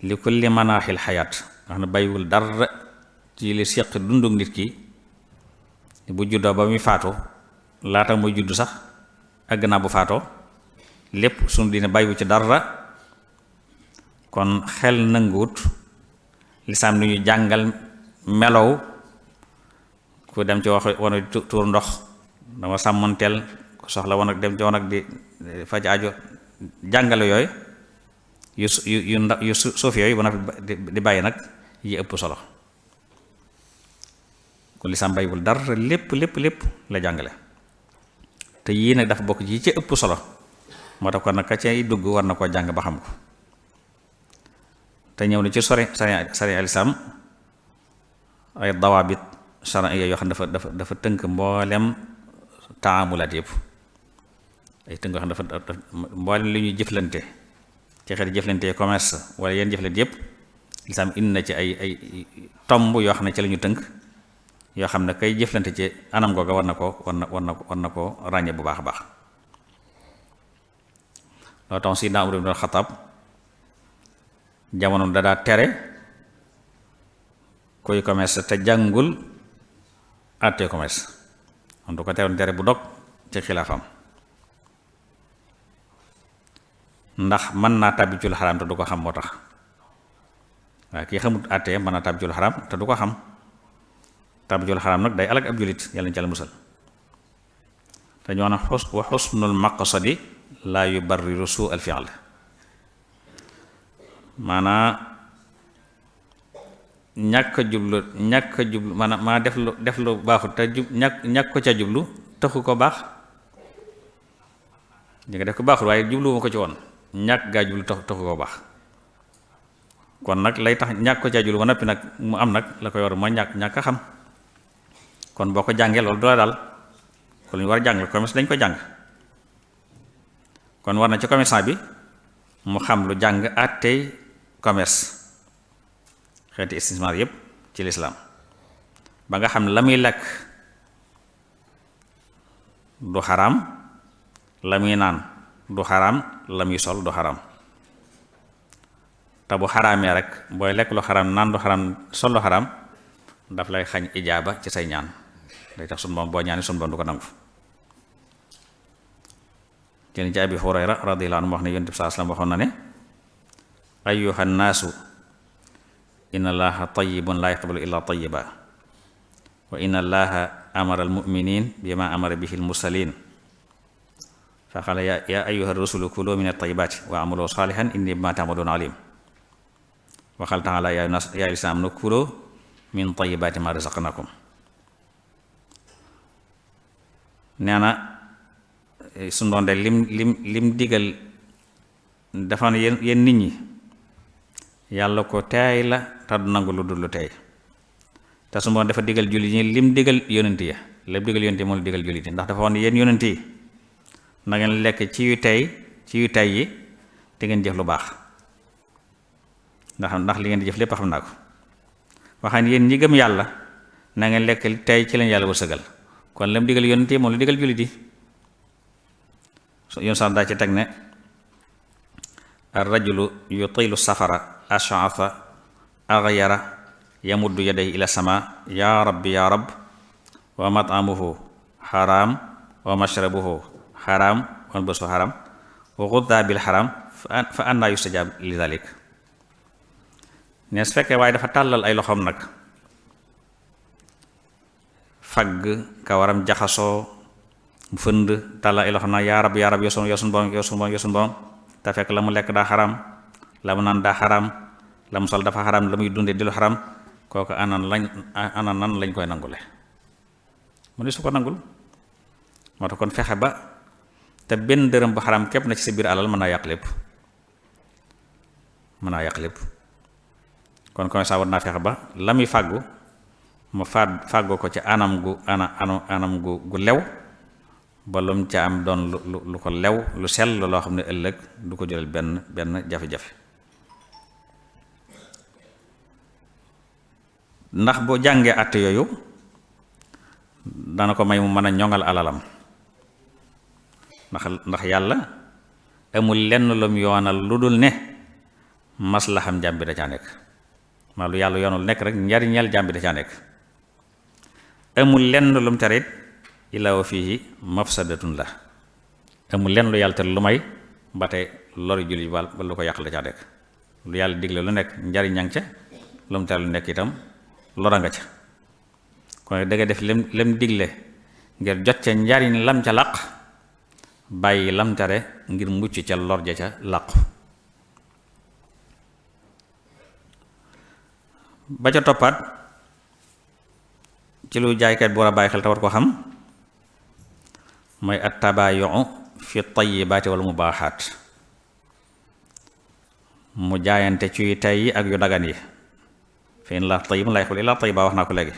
li kulli manaaxil xayaat nga xam ne bàyyiwul dara ci li séq dunduk nit ki bu juddoo ba muy faatu laata muy juddu sax ak gannaaw bu faatoo lépp sunu diine bàyyiwu ci dara kon xel nanguwut lislaam ni ñu jàngal melow ku dem ci wax wana tuur ndox dama sàmmanteel ku soxla woon ak dem ci woon ak di faj aajo jàngale yooyu yu suuf yooyu ba na di bàyyi nag yi ëpp solo kon lislaam bàyyiwul dara lépp la jàngale te yii nag dafa bokk ci ëpp solo moo tax kon nag ka ci dugg war na koo jàng ba xam ko te ñëw na ci sari alislam ay dawaabit shar'iyya yoo xam ne dafa tënk mboolem taamulaat yëpp ay tënk yoo xam ne dafa mboolem li ñuy jëflante ci xeeti jëflante commerce wala yenn jëflante yëpp lislaam indi na ci ay tomb yoo xam ne ci la ñu tënk yoo xam ne kay jëflante ci anam googa war na ko ràññee bu baax a baax loo tax Sayyidina Umar ibn Xattaab jamono daa tere kuy commerce te jàngul àttee commerce on du ko teewoon tere bu dog ci xilaafam ndax mën naa tàbbi ci lu xaraam te du ko xam moo tax waaye kii xamut àttee mën naa tàbbi ci lu xaraam te du ko xam tàbbi ci lu xaraam nag day alag ab jullit yàlla ñu ci Yàlla musal te ñoo na wa xusnul maqsadi laa yubarriru suu al fi'l maanaa ñàkk a jublu maanaam maa def lu baaxut te ñàkk ko ca jublu taxu ko baax di nga def ko baaxul waaye jubluwuma ko ci woon ñàkk gaa jublu taxu ko baax kon nag lay tax ñàkk ko ca jublu ba noppi nag mu am nag la koy war mooy ñàkk a xam kon boo ko jàngee loolu doo daal kon lu ñu war a jàng la commerce dañ ko jàng kon war na ci commerçant bi mu xam lu jàng àttey commerce xeeti istismar yépp ci lislaam ba nga xam la muy lekk du xaraam la muy naan du xaraam la muy sol du xaraam te bu xaraamee rek booy lekk lu xaraam naan du xaraam sol lu xaraam daf lay xañ ijaaba ci say ñaan day tax sun boom boo ñaani sun boom du ko nangu jël ci Abi Hurayra radiyallahu anhu wax ne Yonent bi sallallahu alayhi wasallam waxoon na ne ayyuhan naasu inna allaha tayyibun la yaqbalu illa tayyiba wa inna allaha amara almu'minin bima amara bihi almursalin fa qala ya ayyuha rusulu kulu min at-tayyibati wa amalu salihan inni bima ta'maluna alim wa qala ta'ala ya ayyuhal amanu kulu min tayyibati ma razaqnakum nee na suñu doon de lim digal dafa ne yéen nit ñi yàlla ko teey la te du nangu lu dul lu teey te su ma dafa digal jullit ñi lim digal yonent ya lépp digal yonent yi moo la digal jullit yi ndax dafa wax ne yéen yonent yi na ngeen lekk ci yu tey yi te ngeen jëf lu baax ndax li ngeen di jëf lépp xam naa ko waxaan yéen ñi gëm yàlla na ngeen lekk tey ci leen yàlla wërsëgal kon lam digal yonent yi moom la digal jullit yi yoon sax daa ci teg ne ar-rajulu yutilu safara ash'atha aghyara yamuddu yadayhi ila sama ya rabbi ya rabb wa mat'amuhu haram wa mashrabuhu haram wa malbasuhu haram wa ghudda bil haram fa anna yustajab li dhalik ne su fekkee waaye dafa tàllal ay loxoom nag fagg kawaram jaxasoo mu fënd tàllal ay loxoom nag yaa rab yoo sun borom te fekk la mu lekk daa xaram la mu naan daa xaram la mu sol dafa xaram la muy dunde di lu xaram kooku ana nan lañ koy nangule mu ne su ko nangul moo tax kon fexe ba te benn dërëm bu xaram képp na ci sa biir alal mën naa yàq lépp kon comme ça war naa fexe ba la muy fàggu mu fàggoo ko ci anam gu lew ba lu mu ca am doon lu ko lew lu sell loo xam ne ëllëg du ko jëlal benn jafe-jafe ndax boo jàngee àtte yooyu dana ko may mu mën a ñoŋal alalam ndax yàlla amul lenn lum yoonal lu dul ne maslaxam jàmm bi da caa nekk maa lu yàlla yoonal nekk rek njariñal jàmm bi da caa nekk amul lenn lum tere illa wa fihi mafsadatun la amul lenn lu yàlla tere lu may ba tey lori jullit ba lu ko yàq da caa nekk lu yàlla digle lu nekk njariña nga ca lu mu tere lu nekk itam lora nga ca kon da nga def lem digle ngir jot ca njariñ lam ca làq bàyyi lam tere ngir mucc ca lor ja ca làqu ba ca toppaat ci lu jaaykat bu war a bàyyi xel te war ko xam mooy at-tabaayu'u fi tayyibaati wal mubaaxaat mu jaayante ci tey yi ak yu dagan yi fa in la tayyibun laa yaqbalu illaa tayyiban wax naa ko léegi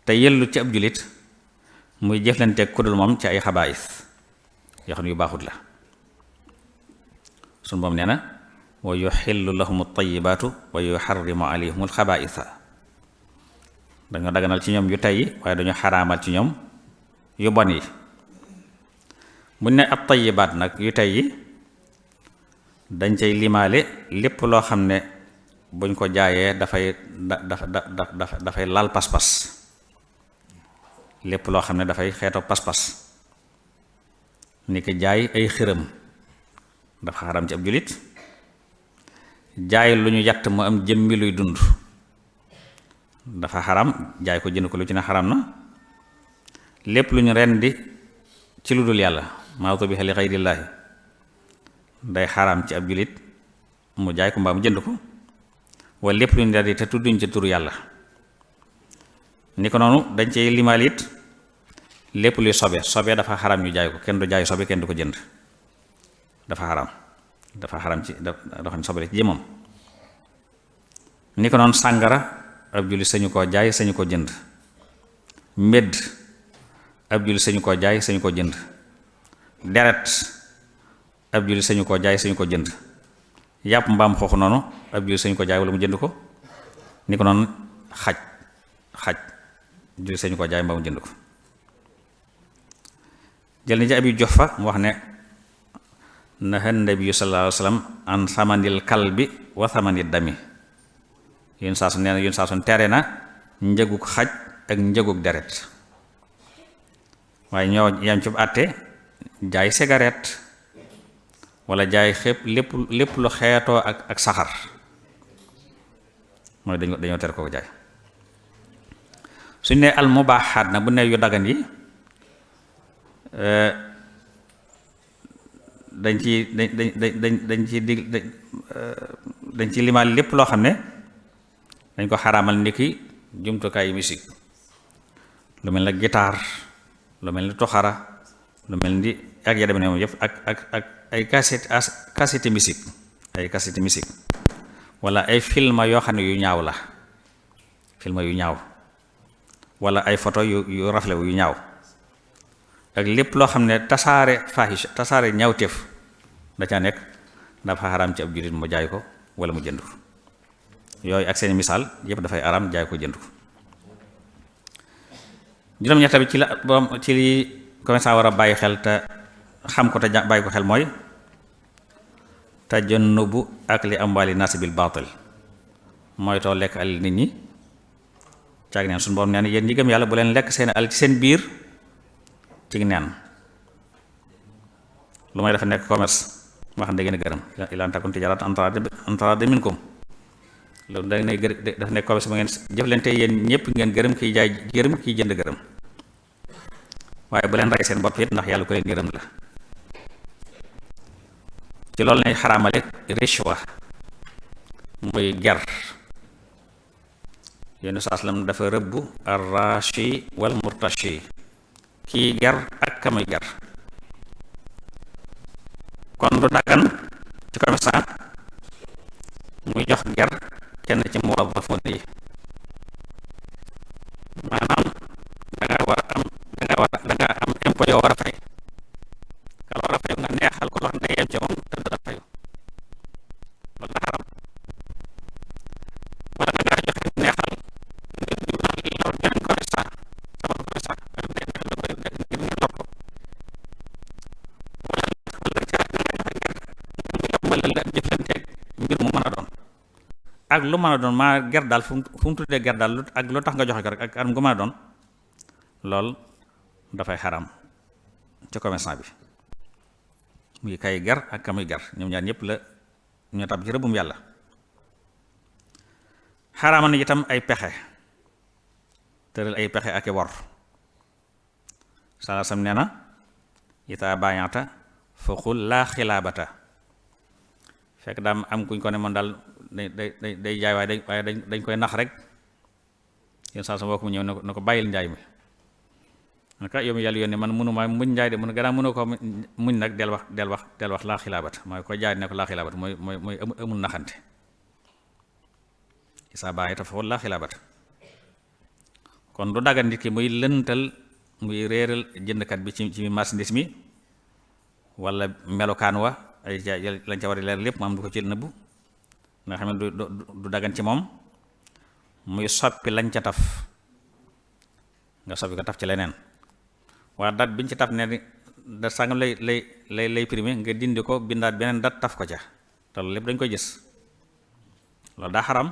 te yellu ci ab julit muy jëflante kudul moom ci ay xabaayis yoo xam ne yu baaxut la sunu boom nee na wa yuxillu lahum at-tayyibaatu wa yuxarrimu alayhim al-xabaa'isa dañoo daganal ci ñoom yu tey waaye dañoo xaraamal ci ñoom yu bon yi buñ ne at-tayyibaat nag yu tey yi dañ cay limaale lépp loo xam ne buñ ko jaayee dafay laal pas-pas lépp loo xam ne dafay xeeto pas-pas ni ki jaay ay xërëm dafa xaram ci ab jullit jaay lu ñu yatt mu am jëmmi luy dund dafa xaram jaay ko jënd ko lu ci ne xaram na lépp lu ñu rendi ci lu dul yàlla maa ubiha li xayrillaahi day xaram ci ab jullit mu jaay ko mbaa mu jënd ko wala lépp lu ñu rendi te tudduñ ci turu yàlla ni ko noonu dañ cey limaal it lépp luy sobe dafa xaram ñu jaay ko kenn du jaay sobe kenn du ko jënd dafa xaram ci doo xam ne sobe la ci jëmam ni ko noonu sàngara ab jullit sañu koo jaay sañu ko jënd mbedd ab jullit sañu koo jaay sañu ko jënd deret ab jullit sañu koo jaay sañu ko jënd yàpp mbaam xooxu noonu ab jullit sañu ko jaay wala mu jënd ko ni ko noonu xaj jullit sañu koo jaay mbaa mu jënd ko jël ni ci abi jox fa mu wax ne naha nabi sallallahu alayhi wa sallam an samanil kalbi wa samanil dami yéen saa su nee na yéen saa su tere na njëgug xaj ak njëgug deret waaye ñoo yam ci àtte jaay cigarette wala jaay xépp lépp lu xeetoo ak saxar mooy dañoo tere ko jaay suñ ne al mubaaxaat nag bu ne yu dagan yi dañ ci limaal lépp loo xam ne dañ ko xaraamal niki jumtukaayu musique lu mel ne guitare lu mel ni toxara lu mel ni ak ya demee ne moom yëpp ak ay cassette musique wala ay film yoo xam ne yu ñaaw la film yu ñaaw wala ay photo yu rafle yu ñaaw ak lépp loo xam ne tasaare ñaawteef da caa nekk dafa xaraam ci ab jullit mu jaay ko wala mu jënd ko yooyu ak seen misaal yëpp dafay araam jaay ko jënd ko juróom-ñett bi ci li commerçant war a bàyyi xel te xam ko te bàyyi ko xel mooy tajannubu akli amwaali naasi bil baatil mooy too lekk alal nit ñi caag neen suñu borom nee na yéen ñi gëm yàlla bu leen lekk seen alal ci seen biir ci neen lu may dafa nekk commerce moo xam ne da ngeen a gërëm illa an takun tijaaratan an taraadin minkum loolu da ngay dafa nekk commerce ba ngeen jëflante yéen ñëpp ngeen gërëm kiy jaay gërëm kiy jënd gërëm waaye bu leen rey seen bopp it ndax yàlla ko leen gërëm la ci loolu lañuy xaraamale rishwa muy ger yenn saaslam dafa rëbbu arrashi wal murtashi kii ger ak kamuy ger kon du daggan ci commerçant muy jox ger kenn ci muwazzafoon yi maanaam danga am impôt yoo war a fay ka la war a fay nga neexal ko loo xam ne yem ci moom te dara fayu loolu la xaram wala da ngaa joxe neexal loolu beneen commerçant sama commerçant ngir nga lor ko wala la jëflanteeg mbir mu mën a doon ak lu mën a doon maa ger daal fu mu tuddee ger daal ak lu tax nga joxe ko rek ak anam gu mën a doon lool dafay xaram ci commerçant bi muy kay ger ak kamuy ger ñoom ñaar ñëpp la ñoo tab ci rëbbum yàlla xaraama na itam ay pexe tëral ay pexe ak i wor sala sam nee na itaa baañaata fa xul laa xilaabata fekk daam am kuñ ko ne man daal day jaay waaye dañ koy nax rek yéen saa sama bokk mu ñëw na ko bàyyil njaay mi naka yow mi yàlla yónnee man mënuma muñ njaay de mun gannaaw mënoo ko muñ nag del wax laa xilaabat mooy ko jaay ne ko laa xilaabat mooy amul naxante isaa baax ta foofu laa xilaabat kon du daggan nit ki muy lëntal muy réeral jëndkat bi ci marchandise mi wala melokaan wa ay jaay lañ ca war a leer lépp mu am du ko ci nëbbu nga xam ne du daggan ci moom muy soppi lañ ca taf nga soppi ko taf ci leneen waa dat biñ ci taf ne dat sàngam lay primé nga dindi ko bindaat beneen dat taf ko ca te loolu lépp dañ koy gis loolu daa xaram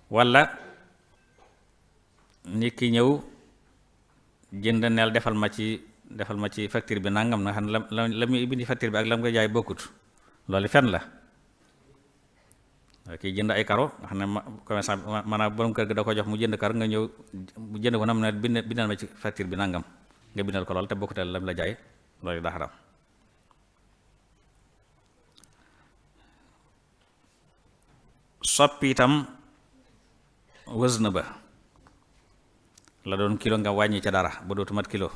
walla nit ki ñëw jënd neel defal ma ci facture bi nangam na xam ne la muy bindi facture bi ak la mu koy jaay bokkut loolu fen la kii jënd ay karo nga xam ne commerçant maanaam borom kër gi da ko jox mu jënd karo nga ñëw mu jënd ko nam ne bindal ma ci facture bi nangam nga bindal ko lool te bokkutal lam la jaay loolu daa xaram soppi itam wës na ba la doon kilo nga wàññi ca dara ba dootu mat kilo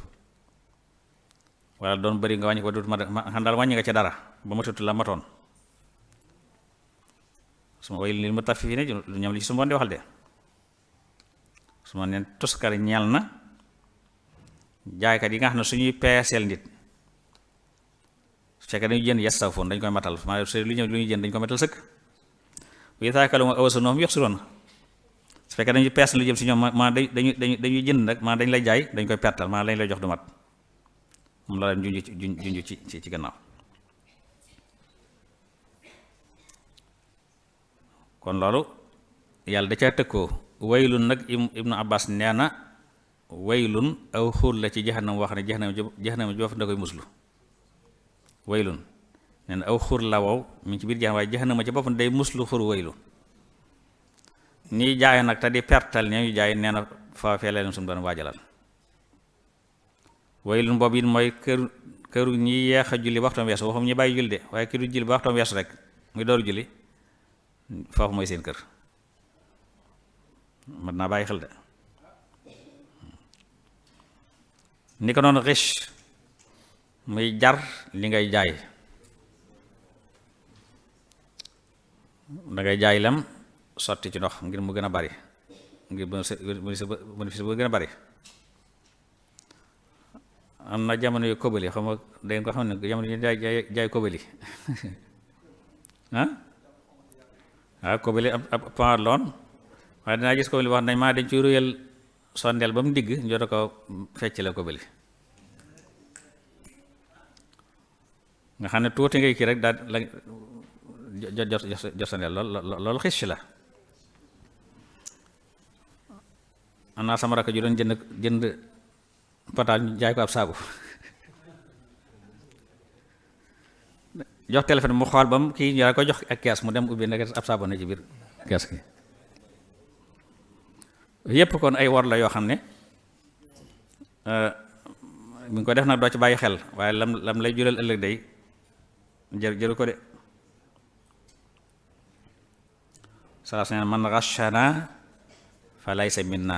wala doon bëri nga wàññi ko ba dootu mat xam daal wàññi nga ca dara ba matatu la matoon su ma way li ma taf fii ne lu ñam li ci su ma di waxal de su ma neen tuskar ñeel na jaaykat yi nga xam ne suñuy peeseel nit su fekkee dañuy jënd yastawfoon dañ koy matal maa su lu ñuy jënd dañ koy matal sëkk bu yetaakalu ma awasa noom yox si doon su fekkee dañuy pees lu jëm si ñoom maa dañuy jënd nag maa dañ lay jaay dañ koy pertal maa dañ lay jox du mat moom la leen junj ci gannaaw kon loolu yàlla da caa tëkkoo waylun nag ibnu abbas nee na waylun aw xur la ci jahannam wax ne jahannam joof da koy muslu waylun nee na aw xur la wow mi ngi ci biir jahannam waaye jahannama ci boppam day muslu xur waylu ñiy jaay nag te di pertal ña ñu jaay nee na foofee leen suñu doon waajalal waylun boobu it mooy këru ñi yeex a julli waxtoom weesu waxum ñi bàyyi julli de waaye ki du julli ba waxtoom weesu rek muy dooru julli foofu mooy seen kër mat naa bàyyi xel de ni ko noonu riche muy jar li ngay jaay dangay jaay lem sotti ci ndox ngir mu gën a bari ngir bénéfice bu gën a bari am na jamono yu kobali xam nga dangeen ko xam ne jamono yu jaay kobali waaw kobali ab point loon waaye dinaa gis kobali wax nañ maa dañ ci ruyal sondeel ba mu digg njota ko fecc la kobali nga xam ne tuuti ngay kii rek daal la josandeel loolu xis la. am naa sama rakk ju doon jënd pataal ñu jaay ko ab saabu jox téléphone mu xool ba mu kii ñu ko jox ak kees mu dem ubbi nekk ab saabu na ci biir kees gi. yépp kon ay wor la yoo xam ne mi ngi ko def nag doo ci bàyyi xel waaye lam lay jural ëllëg day jëru ko de. saa su ne man ghashana fa laysa minna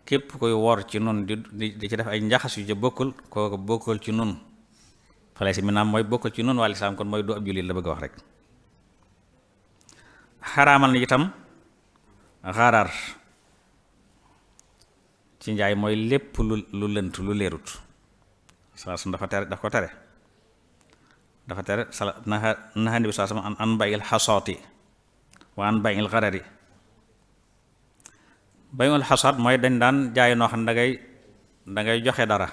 képp koy wor ci nun di ci def ay njaxas yu ca bokkul kooku bokkul ci nun fa laysa minna mooy bokkul ci nun waa lislaam kon mooy du ab jullit la bëgg a wax rek. xaraamal ni itam xarar ci njaay mooy lépp lu lënt lu leerut saa su dafa tere naha nabi saa sama an bayil xasooti wa an bayil xarari. bayul xasoot mooy dañ daan jaay noo xam ne dangay joxe dara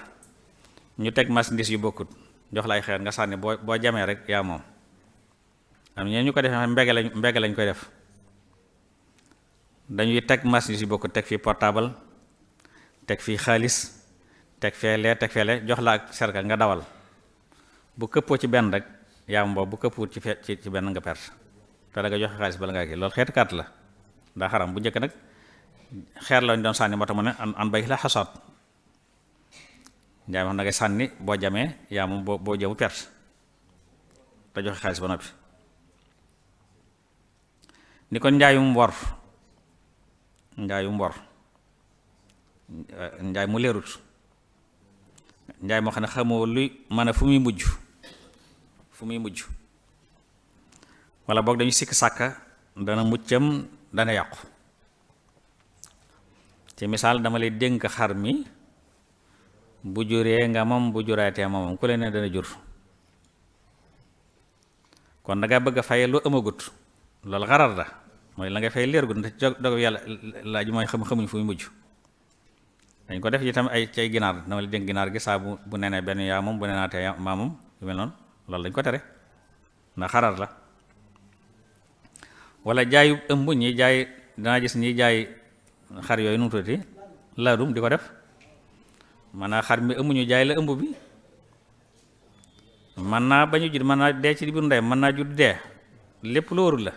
ñu teg marchandise yu bokkut jox la ay xeer nga sànni boo jamee rek yaa moom. am ñeen ñu ko defee mbege lañ koy def dañuy teg marchandise yu bokkut teg fii portable teg fii xaalis teg feele jox la ak serka nga dawal bu këppoo ci benn rek yaa moom boobu bu këppuwut ci benn nga perte te da nga joxe xaalis bala ngaa kii loolu xeetu carte la daa xaram. bu njëkk nag xeer lañ doon sànni moo tax mu ne an bay la xasaat njaay ma xam na ngay sànni boo jamee yaa moom boo jëmu perte te joxe xaalis ba noppi. ni kon njaayum wor njaay mu leerut njaay moo xam ne xamoo luy mën a fu muy mujj wala boog dañu sikk sàkka dana muccam dana yàqu. ci misaal dama lay dénk xar mi bu juree nga moom bu juraatee moom ku leen ne dana jur kon da nga bëgg a fay lu ëmmagut loolu xarar la mooy la nga fay leer gu ndax dogu yàlla laaj mooy xamuñ fu muy mujj. dañ ko def itam ay cay ginaar dama lay dénk ginaar gi saa bu nenee benn yaa moom bu nenaatee maa moom yu mel noonu loolu dañ ko tere ndax xarar la. wala jaayu ëmb ñi jaay danaa gis ñi jaay xar yooyu nu mu tuddati laadum di ko def maanaam xar mi ëmb ñu jaay la ëmb bi man naa bañu judd mën naa dee ci biir ndeyam mën naa judd dee lépp lu warul la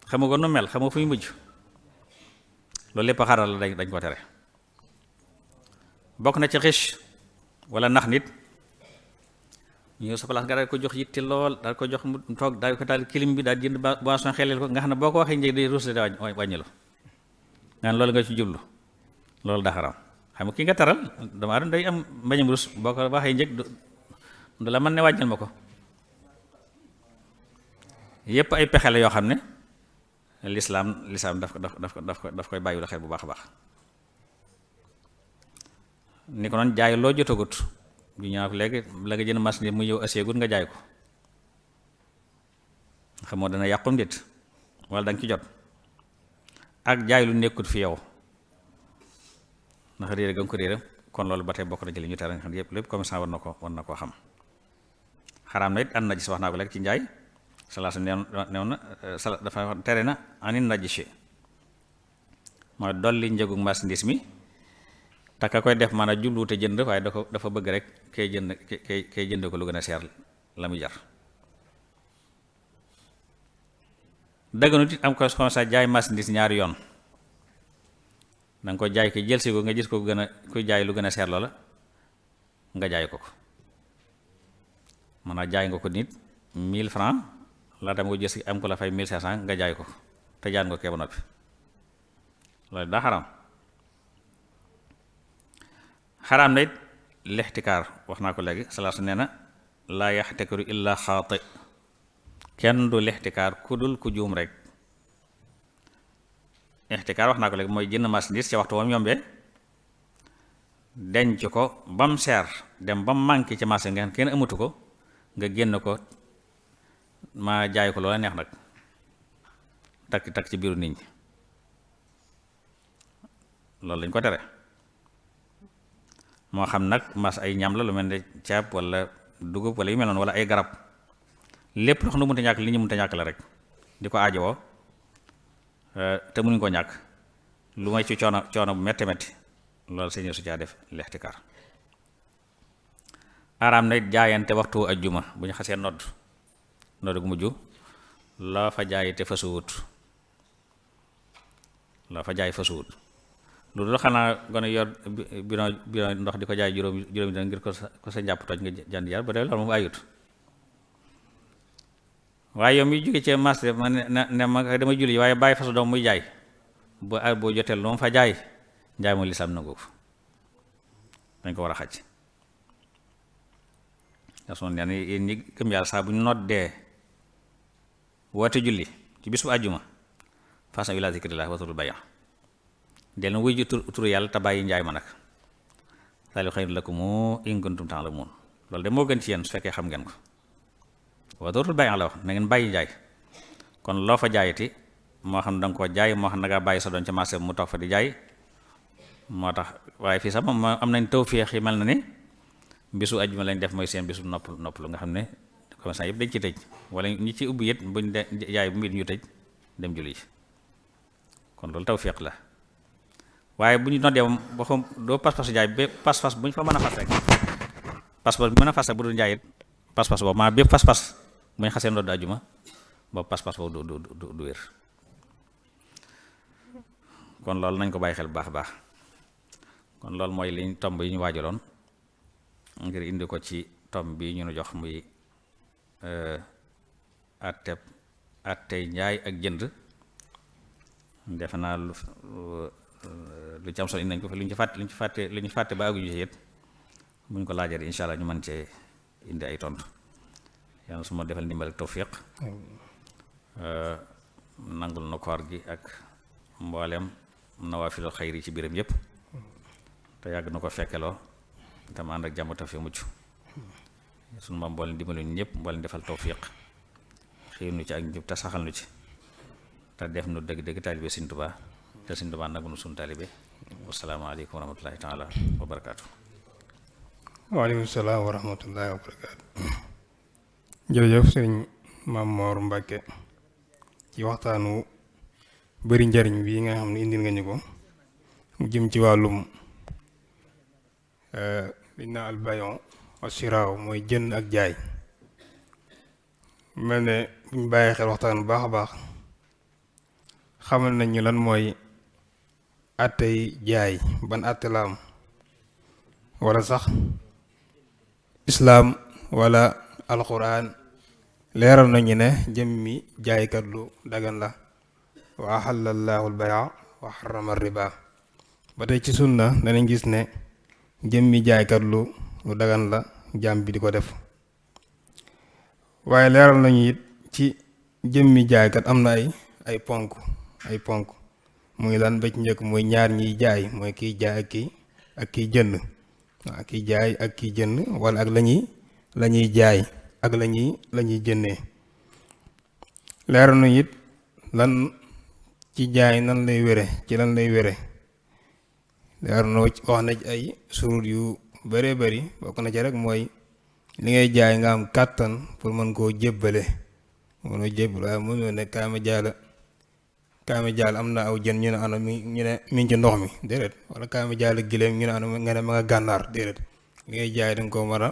xamu ko nu mel xamu fu ñu mujj loolu lépp xaral la dañ ko tere. bokk na ci xis wala nax nit ñëw sa place nga daal ko jox yitte lool daal ko jox mu toog daal ko taal kilim bi daal jënd boisson xelel ko nga xam ne boo ko waxee njëg day ruus de wàññilu naan loolu nga ci jublu loolu daa xaram. xam nga ki nga taral dama doon day am mbañam rus boo ko waxee njëg du la mën ne wàññil ma ko. yépp ay pexe la yoo xam ne lislaam daf koy bàyyi xel bu baax a baax. ni ko noonu jaay loo jotagut ñu ñaaw ko léegi la nga jënd marchandise mu ñëw aseegut nga jaay ko xamoo dana yàqum nit wala da nga ci jot ak jaay lu nekkut fi yow ndax réere ga nga ko réere kon loolu ba tey bokk na ci li ñu tere nga xam ne yëpp lépp commerçant war na koo xam. xaraam na it an najis wax naa ko léegi ci njaay salaasa neew na dafa tere na anin najisi mooy dolli njëgu marchandise mi te ka koy def maanaam jubluwute jënd waaye dafa bëgg rek kay jënd ko lu gën a seer la muy jar. dëgganut it am ko comme ça jaay marchandise ñaari yoon danga ko jaay ki jël si ko nga gis ko gën a kuy jaay lu gën a seer loola nga jaay ko maanaam jaay nga ko nit 1000 francs laa tam nga jël si am ko la fay 1500 nga jaay ko te jaan nga kee ba noppi loolu daa xaram. xaraam na it lixtikaar wax naa ko léegi salaasu nee na laa yaxtakaru illa xaati kenn du lixtikaar ku dul ku juum rek. ixtikaar wax naa ko léegi mooy jënd marchandise ca waxtu wam yombee denc ko bam seer dem bam manqué ci marché nga kenn amatu ko nga génn ko ma jaay ko loola neex nag takk ci biiru nit ñi loolu lañ ko tere. moo xam nag mas ay ñam la lu mel ne ceeb wala dugub wala yu mel noonu wala ay garab lépp loo xam ne mënta ñàkk li ñu mënta ñàkk la rek di ko aajowoo te mënuñ ko ñàkk lu may ci coono bu metti metti loolu sëñ su caa def lextikaar. araam na jaayante waxtu ajjuma bu ñu xasee nodd gu mujj loo fa jaay te fasuwut lu dul xanaa gone yor bidon ndox di ko jaay juróomi dina ngir ko sa njàpp toj nga jënd yar ba dee loolu moom ayut. waaye yow mi jóge ci marché ma ne ma dama julli waaye bàyyi fasu doom muy jaay boo jotee lu mu fa jaay njaay mooy lislaam nangu ko dañ ko war a xaj. yasoon nee na yéen ñi gëm yàlla saa bu ñu noddee woote julli ci bis bu àjjuma façon ila zikrillah watul baya del na wuy ji turu yàlla te bàyyi njaay ma nag saali xayrun lakum in kuntum ta'lamun loolu de moo gën ci yéen su fekkee xam ngeen ko watul baya la wax na ngeen bàyyi njaay. kon loo fa jaayati moo xam ne danga koo jaay moo xam ne dangaa bàyyi sa doon ca marché mu toog fa di jaay moo tax waaye fii sax moom am nañ tawfeex yi mel na ni bisu ajjuma lañ def mooy seen bisu noppalu nga xam ne commerçant yëpp dañ ci tëj wala ñi ci ubbi it buñ de jaay bu mbir ñu tëj dem julli ji kon loolu tawfeex la. waaye bu ñu noddee moom boo xam doo pas-pasu jaay ba pas-pas bu ñu fa mën a fas rek pas-pas bu mën a fas rek bu dul jaay it pas-pas boobu maa bépp pas-pas bu ñu xasee noddu ajjuma boobu pas-pas boobu du wér. kon loolu nañ ko bàyyi xel bu baax a baax. kon loolu mooy liñ tomb yi ñu waajaloon ngir indi ko ci tomb bi ñu nu jox muy attey njaay ak jënd. defe naa lu ci am solo indi nañ ko fi lu ñu fàtte ba àgguñu ci it buñ ko laajee insha Allah ñu mën cee indi ay tontu yàlla su ma defal ndimbal ak tawfiq nangul na koor gi ak mboolem nawaafilul xayri ci biiram yépp te yàgg na ko fekkeloo te ma ànd ak jàmm tawfiq mucc sunu ma mboolem dimbali ñu ñëpp mboolem defal tawfiq xiir nu ci ak njub te saxal nu ci te def nu dëgg taalibe Sëriñ Tuubaa te Sëriñ Tuubaa nag nu sunu taalibe. wasalaamaaleykum wa rahmatullahi taala wa barakaatu. waaleykum salaam wa rahmatullahi wa barakaatu. jërëjëf sëriñ Maam Mor Mbàkke ci waxtaanu bari njariñ bii nga xam ne indil nga ñu ko mu jëm ci wàllum liñ naa albayon asiraaw mooy jënd ak jaay. mel ne buñ bàyyi xel waxtaan bu baax a baax xamal nañ ñu lan mooy àttey jaay ban àtte la am wala sax islaam wala alxuraan leeral nañu ne jëmmi jaaykat lu dagan la wa ahalla llaahu al-bay'a wa harrama riba. ba tey ci sunna danañ gis ne jëmmi jaaykat lu dagan la jaam bi di ko def. waaye leeral nañu it ci jëmmi jaaykat am na ay ponk muy lan ba ci njëkk muy ñaar ñiy jaay mooy kiy jaay ak kiy jënd. waaw kiy jaay ak kiy jënd wala ak la ñuy jaay ak la ñuy jëndee. leeral nañu it lan ci jaay nan lay wére ci lan lay wére. leeral na wax na ci ay surut yu bëree bëri bokk na ci rek mooy li ngay jaay nga am kàttan pour mën koo jébbale waaye mënoo ne kaame jaal am na aw jën ñu ne ana mi ngi ci ndox mi déedéet wala kaame jaal gileem ñu ne ana nga ne ma nga gànnaar déedéet li ngay jaay danga ko war a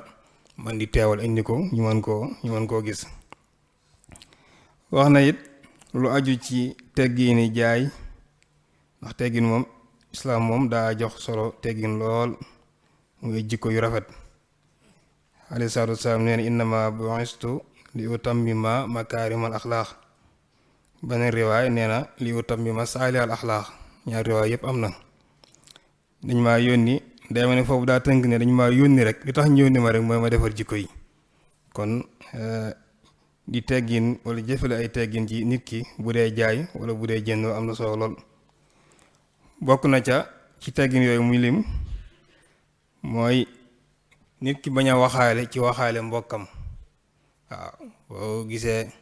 man di teewal indi ko ñu mën koo gis. wax na it lu aju ci teggiini jaay ndax teggin moom islaam moom daa jox solo teggin lool muy jikko yu rafet. alayhi salaatu wasalaam nee na innama bu'istu li utammima makaarimal axlaaq. beneen riwaay nee na li utammima saalihal axlaaq. ñaar riwaay yëpp am na. dañ maa yónni day ma ne foofu daa tënk ne dañ maa yónni rek li tax ñu yónni ma rek mooy ma defar jikko yi. kon di teggin wala jëfale ay teggin ci nit ki bu dee jaay wala bu dee jënd am na solo lool. bokk na ca ci teggin yooyu muy lim mooy nit ki bañ a waxaale mbokkam. waaw boo gisee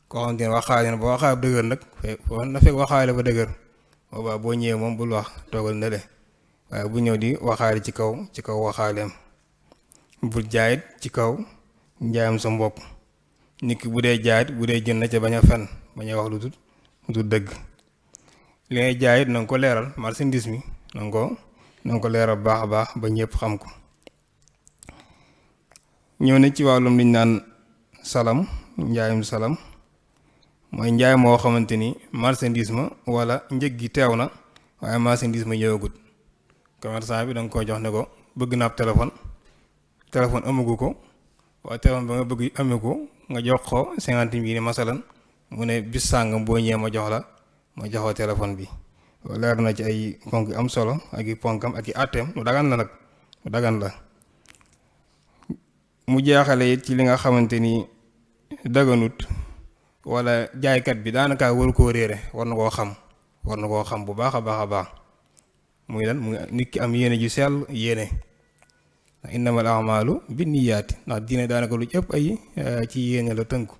koo xamante ne waxaale na ba waxaale ba dëgër nag na fekk waxaale ba dëgër boobaa boo ñëwee moom bul wax toogal na le waaye bu ñëw di waxaale ci kaw waxaaleem. bul jaayit ci kaw njaayam sa mbokk nit ki bu dee jaayit bu dee jënd na ca bañ a fen bañ a wax lu dul dëgg. li ngay jaayit na nga ko leeral marchandise mi na nga ko leeral baax a baax ba ñëpp xam ko. ñëw na ci wàllum liñ naan salam njaayum salam mooy njaay moo xamante ni marchandise ma wala njëg gi teew na waaye marchandise ma ñëwagut. commerçant bi da nga koy jox ne ko bëgg na ab téléphone amagu ko waaye téléphone ba nga bëgg amee ko nga jox ko 50,000 masalan mu ne bis sàngam boo ñëwee ma joxoo téléphone bi. leer na ci ay ponk am solo ak i ponkam ak i àtteem lu dagan la nag lu dagan la. mu jeexale it ci li nga xamante ni daganut wala jaaykat bi daanaka waru koo réere war na koo xam bu baax a baax muy lan mu nit ki am yéene ju sell yéene innamal a'malu binniyaati ndax diine daanaka lu ci ëpp ay ci yéene la tënku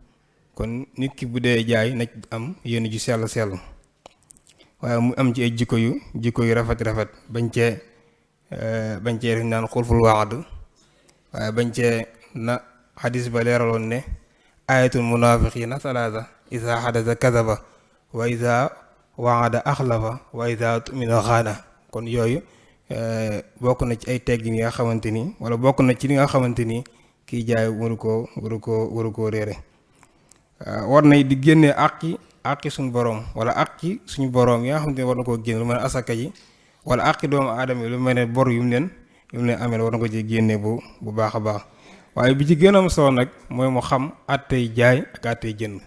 kon nit ki bu dee jaay na am yéene ju sell waaye mu am ci ay jikko yu rafet bañ cee def naan xulful waad waaye bañ cee na xadis ba leeraloon ne ayatul munafiqina salaasa isa xadasa kadaba wa isa waada axlafa wa isa tumina xaana kon yooyu bokk na ci ay teggin yi nga xamante ni wala bokk na ci li nga xamante ni kiy jaay waru koo réere. war na di génnee àqi suñu borom wala àqi suñu borom yi nga xamante ni war na koo génne lu mel ne asaka ji wala àqi doomu aadama yi lu mel ne bor yu mu leen amee war na ko ci génne bu baax a baax. waaye bi ci gën a am solo nag mooy mu xam àttey jaay ak àttey jënd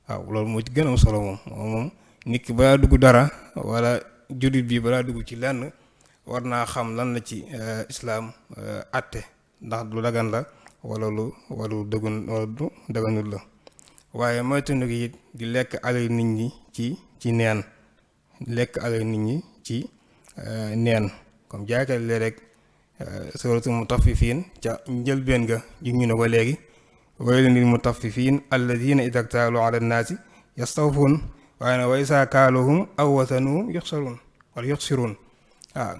waaw loolu moo ci gën a am solo moom nit ki balaa dugg dara wala jullit bi balaa dugg ci lenn war naa xam lan la ci islaam àtte ndax lu dagan la wala lu daganul la. waaye moytandiku it di lekk alal nit ñi ci neen comme jaaykat lee rek suratul mutaffifiin ca njëlbeen ga ñu ne ko léegi waylun lil mutaffifiin alladina idaa ktaaluu ala nnaasi yastawfuun waaye nag wa izaa kaaluuhum aw wazanuhum yuxsiruun waaw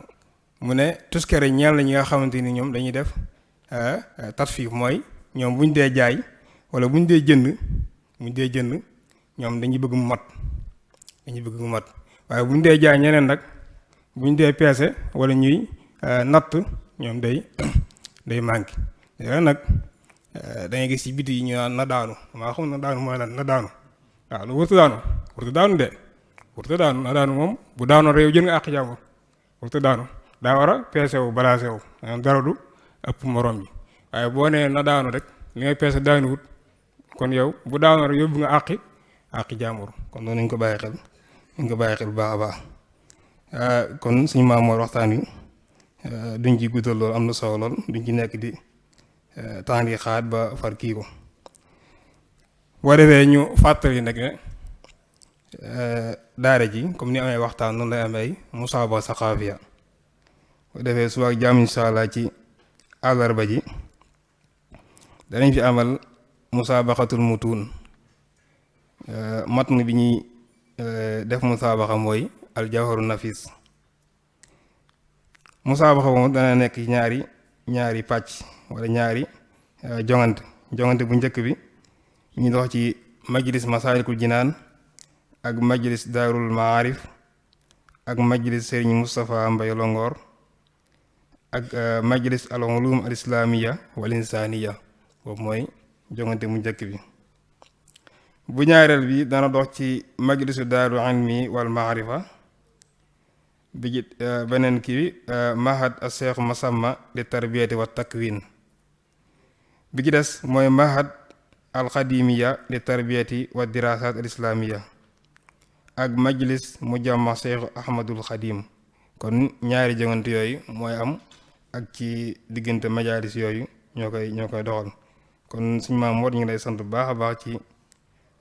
mu ne tuskare ñeel la ñi nga xamante ni ñoom dañuy def tatfiif mooy ñoom buñ dee jaay wala buñ dee jënd ñoom dañuy bëgg mu mat waaye buñ dee jaay ñeneen nag buñ dee peese wala ñuy natt ñoom day manqué léegi nag dangay gis ci biti yi ñu naan na daanu maa xam na daanu mooy lan na daanu waaw lu wërta daanu na daanu moom bu daanoo réew jël nga àq jàmbur wërta daanu daa war a peese wu balaase wu dara du ëpp morom ji waaye boo nee na daanu rek li ngay peese daanuwut kon yow bu daanoo rek yóbbu nga àqi jàmbur kon noonu nañ ko bàyyi xel bu baax a baax kon suñu maamoor waxtaan wi duñ ci guddal loolu am na solo lool duñ ci nekk di temps yi xaat ba far kii ko boo defee ñu fàttali nag ne daara ji comme ni amee waxtaan noonu lay amee musaaba saqaafiya boo defee suba ak jàmm insha Allah ci àllarba ji danañ fi amal musaabaqatul mutuun matn bi ñuy def musaabaqa mooy aljawharu nafis musaabaqa moom dana nekk ñaari pàcc wala ñaari jongante bu njëkk bi ñu dox ci majlis masaalikul jinaan ak majlis daarul maarif ak majlis Serigne Moustapha Mbaye Longoor ak majlis al ulum al islamiya wal insaniya boobu mooy jongante bu njëkk bi. bu ñaareel bi dana dox ci majlisu daarul ilmi wal maarifa bi ci beneen kii mahad al cheikh Massamba li tarbiyati wa takwin bi ci des mooy mahad al xadimiya li tarbiyati wa dirasat al islamiya ak majlis mujamma cheikh ahmadul xadim kon ñaari jongante yooyu mooy am ak ci diggante majalis yooyu ñoo koy doxal kon suñu maam moo ñu ngi lay sant bu baax a baax ci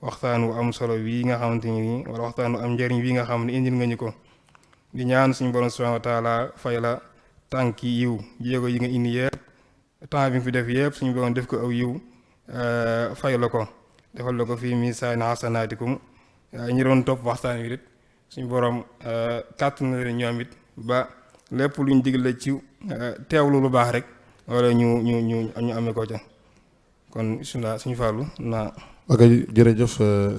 waxtaan wu am solo wii nga xamante ni wala waxtaan wu am njëriñ wii nga xam ne indil nga ñu ko di ñaan suñu borom subhanahu wa taala fay la tànki yiw jéego yi nga indi yëpp temps bi nga fi def yëpp suñu borom def ko aw yiw fay la ko defal la ko fii misaani hasanaatikum ñi doon topp waxtaan wi it suñu borom kàttan na leen ñoom it ba lépp luñ digle ci teewlu lu baax rek wala ñu amee ko ca kon bisimilah suñu Fallou naa. ok jërëjëf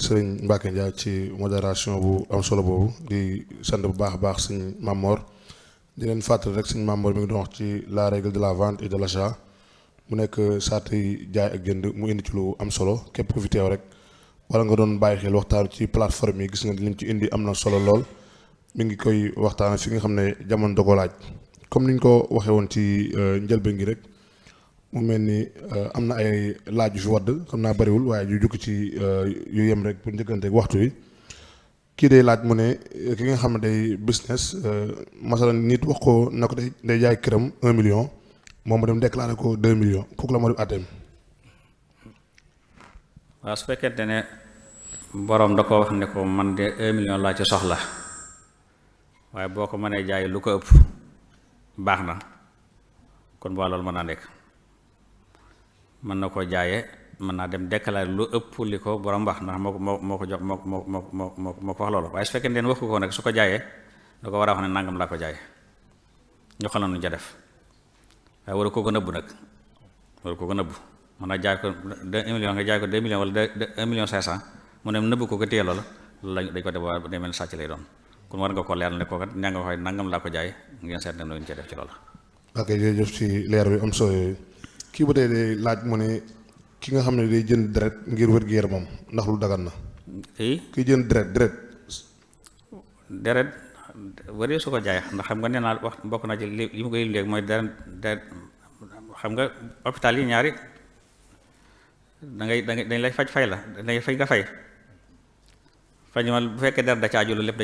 sëriñ Mbacke Ndiaye ci modération bu am solo boobu di sant bu baax a baax sëñ Mamor di leen fàttali rek sëñ Mamor mi ngi doon wax ci la règle de la vente et de l'achat mu nekk saati jaay ak jënd mu indi ci lu am solo képp ku fi teew rek wala nga doon bàyyi xel waxtaan ci plateforme yi gis nga lim ci indi am na solo lool mi ngi koy waxtaan fi nga xam ne jamono da ko laaj comme niñ ko waxee woon ci njëlbeen gi rek. mu mel ni am na ay laaj yu fi wadd xam naa bariwul waaye yu jukki ci yu yem rek pour njëkkanteeg waxtu wi kii day laaj mu ne ki nga xam ne day business masalan nit wax ko na ko day jaay këram 1 million moom mu dem déclaré ko 2 millions kooku la moo dem àtteem. waaw su fekkente ne borom da ko wax ne ko man de 1 million laa ci soxla waaye boo ko mënee jaay lu ko ëpp baax na kon boo loolu mën naa nekk. mën na koo jaayee mën naa dem déclarer lu ëpp li ko borom wax ndax moo ko jox moo ko wax loolu waaye su fekkee ne wax ko nag su ko jaayee da ko war a wax ne nangam laa ko jaay ñu xoolal nu ca def waaye waru ko ko nëbbu nag waru ko ko nëbbu mën naa jaay ko 1 million nga jaay ko 2 millions wala 1 million 500 mu ne nëbbu ko ko téye loolu dañ ko def waa day mel sàcc lay doon kon war nga ko leeral ne ko kat ñaa nga waxee nangam laa ko jaay ngeen seet ne noonu ca def ci loolu. ok jërëjëf ci leer bi am solo yooyu. kii ba tey day laaj mu ne ki nga xam ne day jënd deret ngir wér-gu-yaramam ndax lu dagan na. kii jënd deret wari su ko jaay ndax xam nga nee naa wax bokk na ci li mu koy léegi mooy deret xam nga hôpital yi ñaari dañ lay faj fay la dañ fay nga fay ma bu fekkee deret da ca aju lépp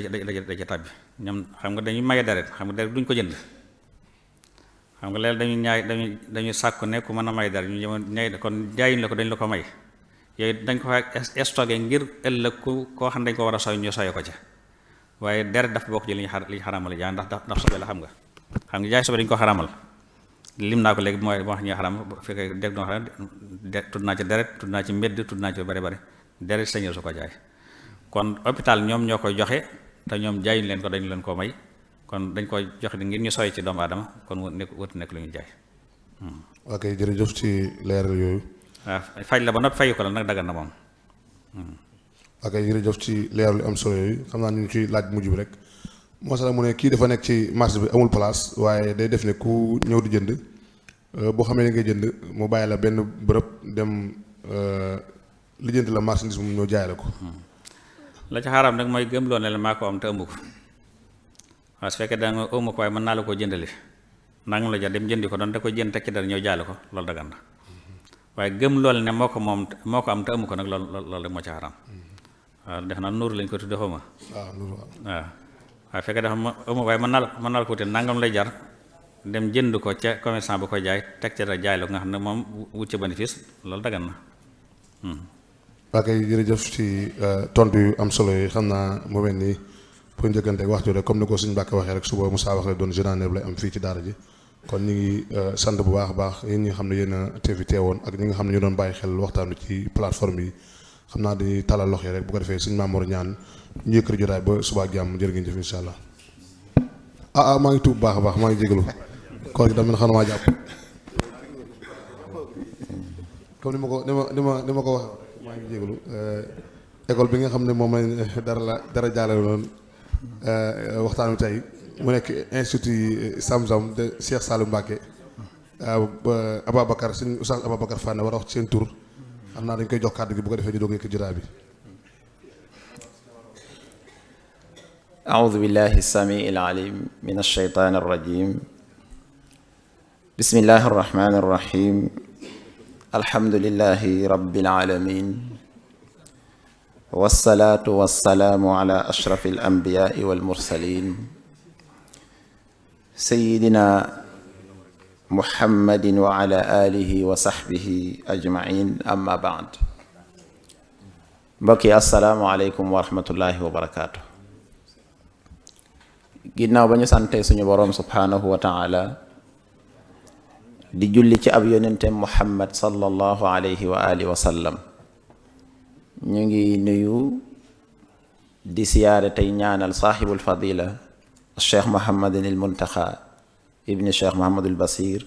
da ca tàbbi ñoom xam nga dañuy maye deret xam nga deret duñ ko jënd. xam nga léegi dañuy sàkku ne ku mën a may dara ñu ñay kon jaayuñ la ko dañ la ko may yooyu dañ ko fa stocké ngir ëllëg koo xam ne dañ ko war a soy ñu soye ko ca waaye deret dafa bokk ci li ñu xaramal jaay ndax sobe la xam nga jaay sobe dañu ko xaramal lim naa ko léegi mooy wax ñu xaram bu fekkee dégg doo xam ne tudd naa ci deret tudd naa ci mbedd tudd naa ci bari deret sañul su ko jaay kon hôpital ñoom ñoo koy joxe te ñoom jaayuñ leen ko dañu leen koo may kon dañ koy joxe ngir ñu soy ci doomu aadama kon wut nekk lu ñu jaay. ok jërëjëf ci leeral yooyu. waaw faj la ba noppi fayu ko la nag dagan na moom. ok jërëjëf ci leeral yu am solo yooyu xam naa ñu ngi ciy laaj mujj bi rek mosala mu ne kii dafa nekk ci marché bi amul place waaye day def ne ku ñëw di jënd boo xamee ne ngay jënd mu bàyyi la benn bërëb dem lijjanti la marchandise mu ñëw jaay la ko. la ci xaaram nag mooy gëm loo ne la maa ko am te ëmb ko. waaw su fekkee da nga ëmb ko waaye mën naa la koo jëndali nangam la jar dem jëndi ko doon da koy jënd tekki dara ñëw jaay la ko loolu dagan na waaye gëm loolu ne moo ko am te ëmb ko nag loolu rek moo ci xaram waaw def naa nuuru lañ ko tudde xaw ma waaw waaye fekkee dafa ëmb waaye mën naa la ko wute nangam lay jar dem jënd ko ca commerçant ba koy jaay teg ca dara jaay la ko nga xam ne moom wut ca bénéfice loolu dagan na. waa kay jërëjëf ci tontu yu am solo yi xam naa mu mel nii pour njëkkante waxtu rek comme ni ko suñu Mbàkke waxee rek suba Moussa waxee doon journée lay am fii ci daara ji kon ñu ngi sant bu baax a baax yéen ñi nga xam ne yéen a teewoon ak ñi nga xam ne ñu doon bàyyi xel waxtaan bi ci plateforme yi xam naa dañuy talal loxo yi rek bu ko defee suñu Mamour ñaan ñu yëkkati jotaay ba suba ak jàmm jërë ngeen jëf incha allah. maa ngi tuub bu baax a baax maa ngi jégalu koor gi tamit xanaa maa jàpp comme ni ma ko waxee maa ngi jégalu école bi nga xam ne moom lañ dara jaale noonu waxtaan wi tey mu nekk institut Sam-Sam de Cheikh Saliou Mbacké Ababacar suñu Oustaz Ababacar Fane war a wax ci seen tur xam naa dañ koy jox kàddu gi bu ko defee ñu doog yëkkati jotaay bi. أعوذ بالله السميع العليم من الشيطان الرجيم بسم الله الرحمن الرحيم الحمد لله رب العالمين والصلاة والسلام على أشرف الأنبياء والمرسلين سيدنا محمد وعلى آله وصحبه أجمعين أما بعد بقي السلام عليكم ورحمة الله وبركاته ginnaaw ba ñu sante suñu boroom subhaanahu wa taala di julli ci ab yonenteem muhammad sallallahu alayhi wa alihi wa sallam ñu ngi nuyu di siyaare tey ñaanal saaxibul fadila cheikh mohammadin il muntaxa ibni cheikh mohamadul basir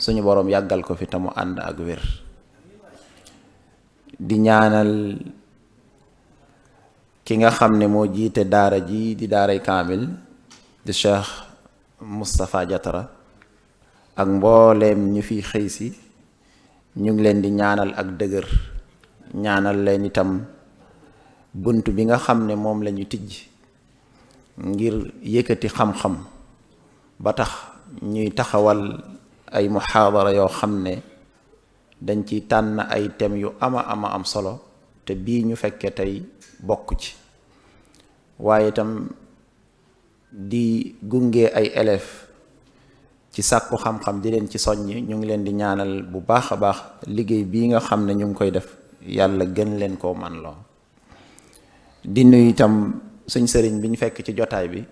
suñu boroom yàggal ko fi te mu ànd ak wér di ñaanal ki nga xam ne moo jiite daara ji di daaray kaamil di Cheikh Moustapha Diatara ak mbooleem ñu fi xëy si ñu ngi leen di ñaanal ak dëgër, ñaanal leen itam bunt bi nga xam ne moom la ñu tijj ngir yëkkati xam-xam ba tax ñuy taxawal ay muhaadara yoo xam ne dañ ci tànn ay thèmes yu ama am solo te bii ñu fekke tey bokk ci, waaye itam di gunge ay élèves ci sàkku xam-xam di leen ci soññ. ñu ngi leen di ñaanal bu baax a baax liggéey bii nga xam ne ñu ngi koy def yàlla gën leen koo man loo. di nuyu itam suñ sëriñ bi ñu fekk ci jotaay bi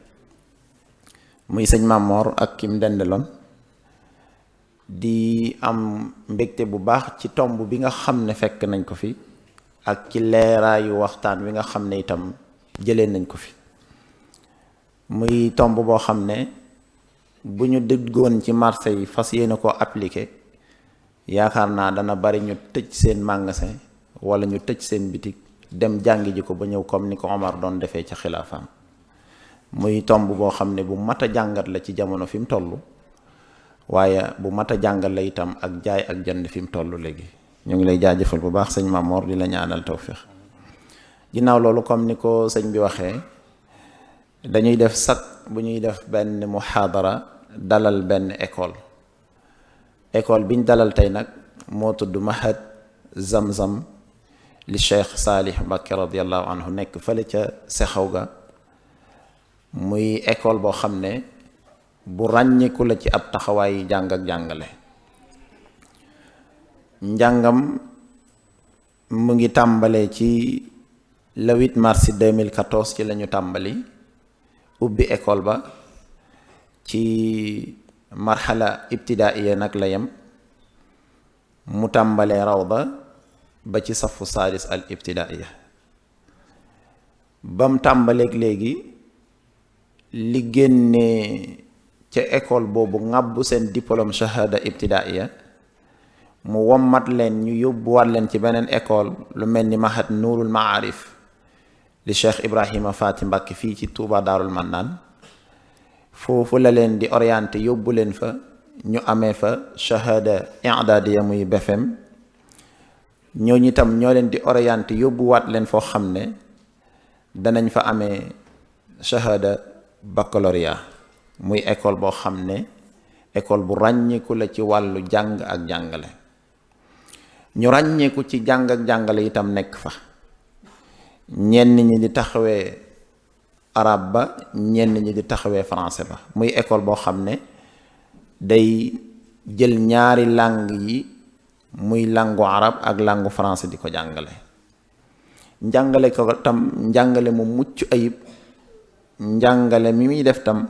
muy sëñ Mamor ak kim dendaloon, di am mbégte bu baax ci tomb bi nga xam ne fekk nañ ko fi ak ci leeraayu waxtaan wi nga xam ne itam jëlee nañ ko fi, muy tomb boo xam ne bu ñu dëggoon ci marché yi fas yéene koo appliqué yaakaar naa dana bari ñu tëj seen magasin wala ñu tëj seen bitik dem jàngi ji ko ba ñëw comme ni ko Omar doon defee ca xilaafaam. muy tomb boo xam ne bu mat a jàngat la ci jamono fi mu toll, waaye bu mat a jàngat la itam ak jaay ak jënd fi mu toll léegi. ñu ngi lay jaajëfal bu baax sëñ Mamor di la ñaanal tawfiq. ginnaaw loolu comme ni ko sëñ bi waxee, dañuy def bu ñuy def benn muhaadara dalal benn école biñ dalal tey nag moo tudd Mahad Zamzam li Cheikh Saalih Mbacké radiallahu anhu nekk fële ca Sexaw ga. muy école boo xam ne bu ràññiku la ci ab taxawaay jàng ak jàngale. njàngam mu ngi tàmbalee ci le 8 mars 2014 ci lañu tàmbali ubbi école ba, ci marxala ibtidaaiya nag la yem. mu tàmbalee rawda ba ci safu sadis al ibtidaaiya. bam tàmbaleeg léegi li génne ca école boobu ŋàbbu seen diplôme shahada ibtidaaiya mu wommat leen ñu yóbbuwaat leen ci beneen école lu mel ni mahad nuurul maarif li Cheikh Ibrahima Faati Mbàkke fii ci Touba Daarul Mannaan. foofu la leen di orienté yóbbu leen fa ñu amee fa shahada i'dadiya muy BFEM. ñooñu itam ñoo leen di orienté yóbbuwaat leen foo xam ne danañ fa amee shahada baccalauréat muy école boo xam ne école bu ràññeeku la ci wàllu jàng ak jàngale. ñu ràññeeku ci jàng ak jàngale itam nekk fa, ñenn ñi di taxawee arab ba, ñenn ñi di taxawee français ba. muy école boo xam ne day jël ñaari langue yi muy langue arab ak langue français di ko jàngale. njàngale ko tam njàngale mu mucc ayib. njàngale mi muy def tam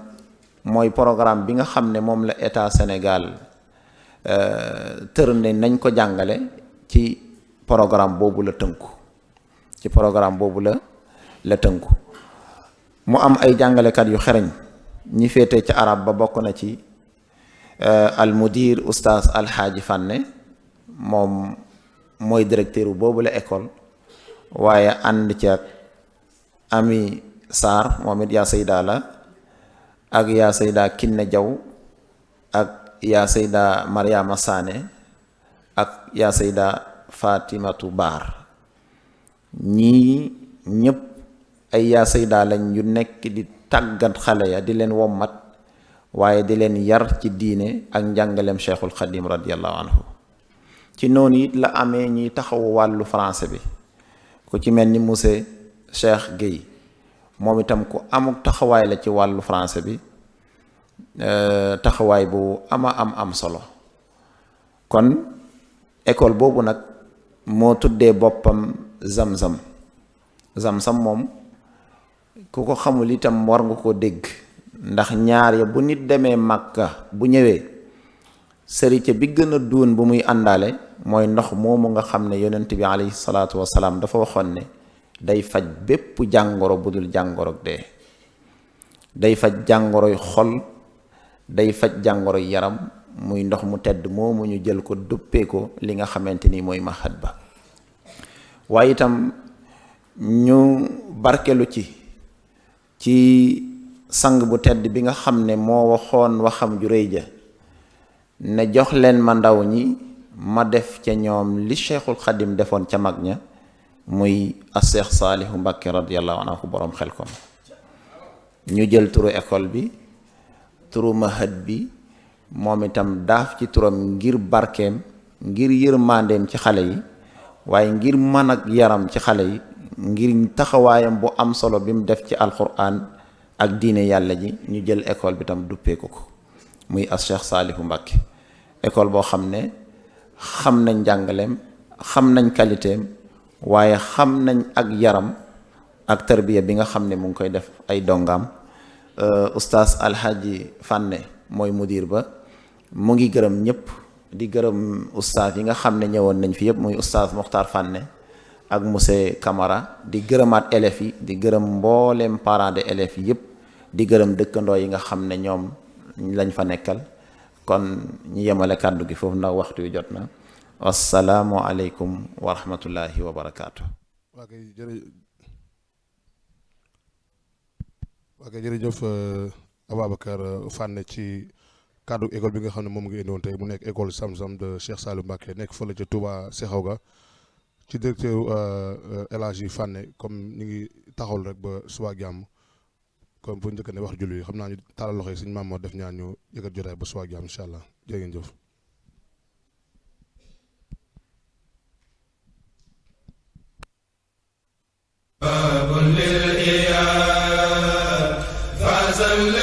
mooy programme bi nga xam ne moom la état Sénégal tër ne nañ ko jàngale, ci programme boobu la tënku. ci programme boobu la tënku. mu am ay jàngalekat yu xereñ ñi féete ca arab ba bokk na ci al mudir oustaz alxaaji Fànne, moom mooy directeur boobu la école, waaye ànd ci ak Ami Sarr moom it yaa sayda la, ak yaa sayda Kinne Jaw, ak yaa sayda Mariama Saane, ak yaa sayda Fatimatu Baar. ñii ñëpp ay yaa sayda lañ yu nekk di tàggat xale ya, di leen wommat waaye di leen yar ci diine ak njàngaleem Cheikhul Xadim radiallahu anhu. ci noonu it la amee ñuy taxawu wàllu français bi, ku ci mel ni monsieur Cheikh Guèye, moom itam ku amuk taxawaay la ci wàllu français bi, taxawaay bu am solo. kon école boobu nag moo tuddee boppam Zamzam. Zamzam moom ku ko xamul itam war nga ko dégg, ndax ñaar ya bu nit demee Makka bu ñëwee sëriñ bi gën a duun bu muy àndaale mooy ndox moomu nga xam ne yonent bi alayhi salaatu wasalaam dafa waxoon ne day faj bépp jàngoro bu dul jàngoro dee. day faj jàngoroy xol, day faj jàngoroy yaram, muy ndox mu tedd moomu ñu jël ko duppee ko li nga xamante ni mooy mahad ba. waaye itam ñu barkelu ci sang bu tedd bi nga xam ne moo waxoon waxam ju rëy ja ne jox leen ma ndaw ñi ma def ca ñoom li Cheikhul Xadim defoon ca mag ña muy Cheikh Saalihu Mbàkke radiyallahu anhu boroom Xelkom. ñu jël turu école bi, turu mahad bi, moom itam daaf ci turam ngir barkeem, ngir yërmandeem ci xale yi, waaye ngir mën ak yaram ci xale yi, ngir taxawaayam bu am solo bi mu def ci alquran ak diine yàlla ji. ñu jël école bi tam duppeeku ko muy Cheikh Saalihu Mbàkke. école boo xam ne xam nañ njàngaleem, xam nañ qualitéem, waaye xam nañ ak yaram ak tarbiya bi nga xam ne mu ngi koy def ay dongaam. Oustaz Alhaji Fànne mooy mudir ba, mu ngi gërëm ñëpp, di gërëm oustaz yi nga xam ne ñëwoon nañ fi yëpp, muy oustaz Mokhtar Fànne ak monsieur Camara, di gërëmaat élèves yi, di gërëm mbooleem parents de élèves yi yëpp, di gërëm dëkkandoo yi nga xam ne ñoom lañ fa nekkal. kon ñu yemale kàddu gi foofu ndax waxtu wi jot na. wassalaamu aleykum wa rahmatullahi wa barakaatu. waa kay jërëjëf Ababacar Fànne ci kàddu école bi nga xam ne moom nga indiwoon tey mu nekk école Sam-Sam de Cheikh Saliou Mbacké nekk fële ca Touba Sekhawga ci directeur El Hadji Fànne. comme ñu ngi taxawul rek ba suba jàmm, comme bu njëkk ne wax julli xam naa ñu taalal loxo yi suñu maam moo def ñaan ñu yëkkat jotaay ba suba jàmm incha allah jërë ngeen jëf. باب للإياب فازل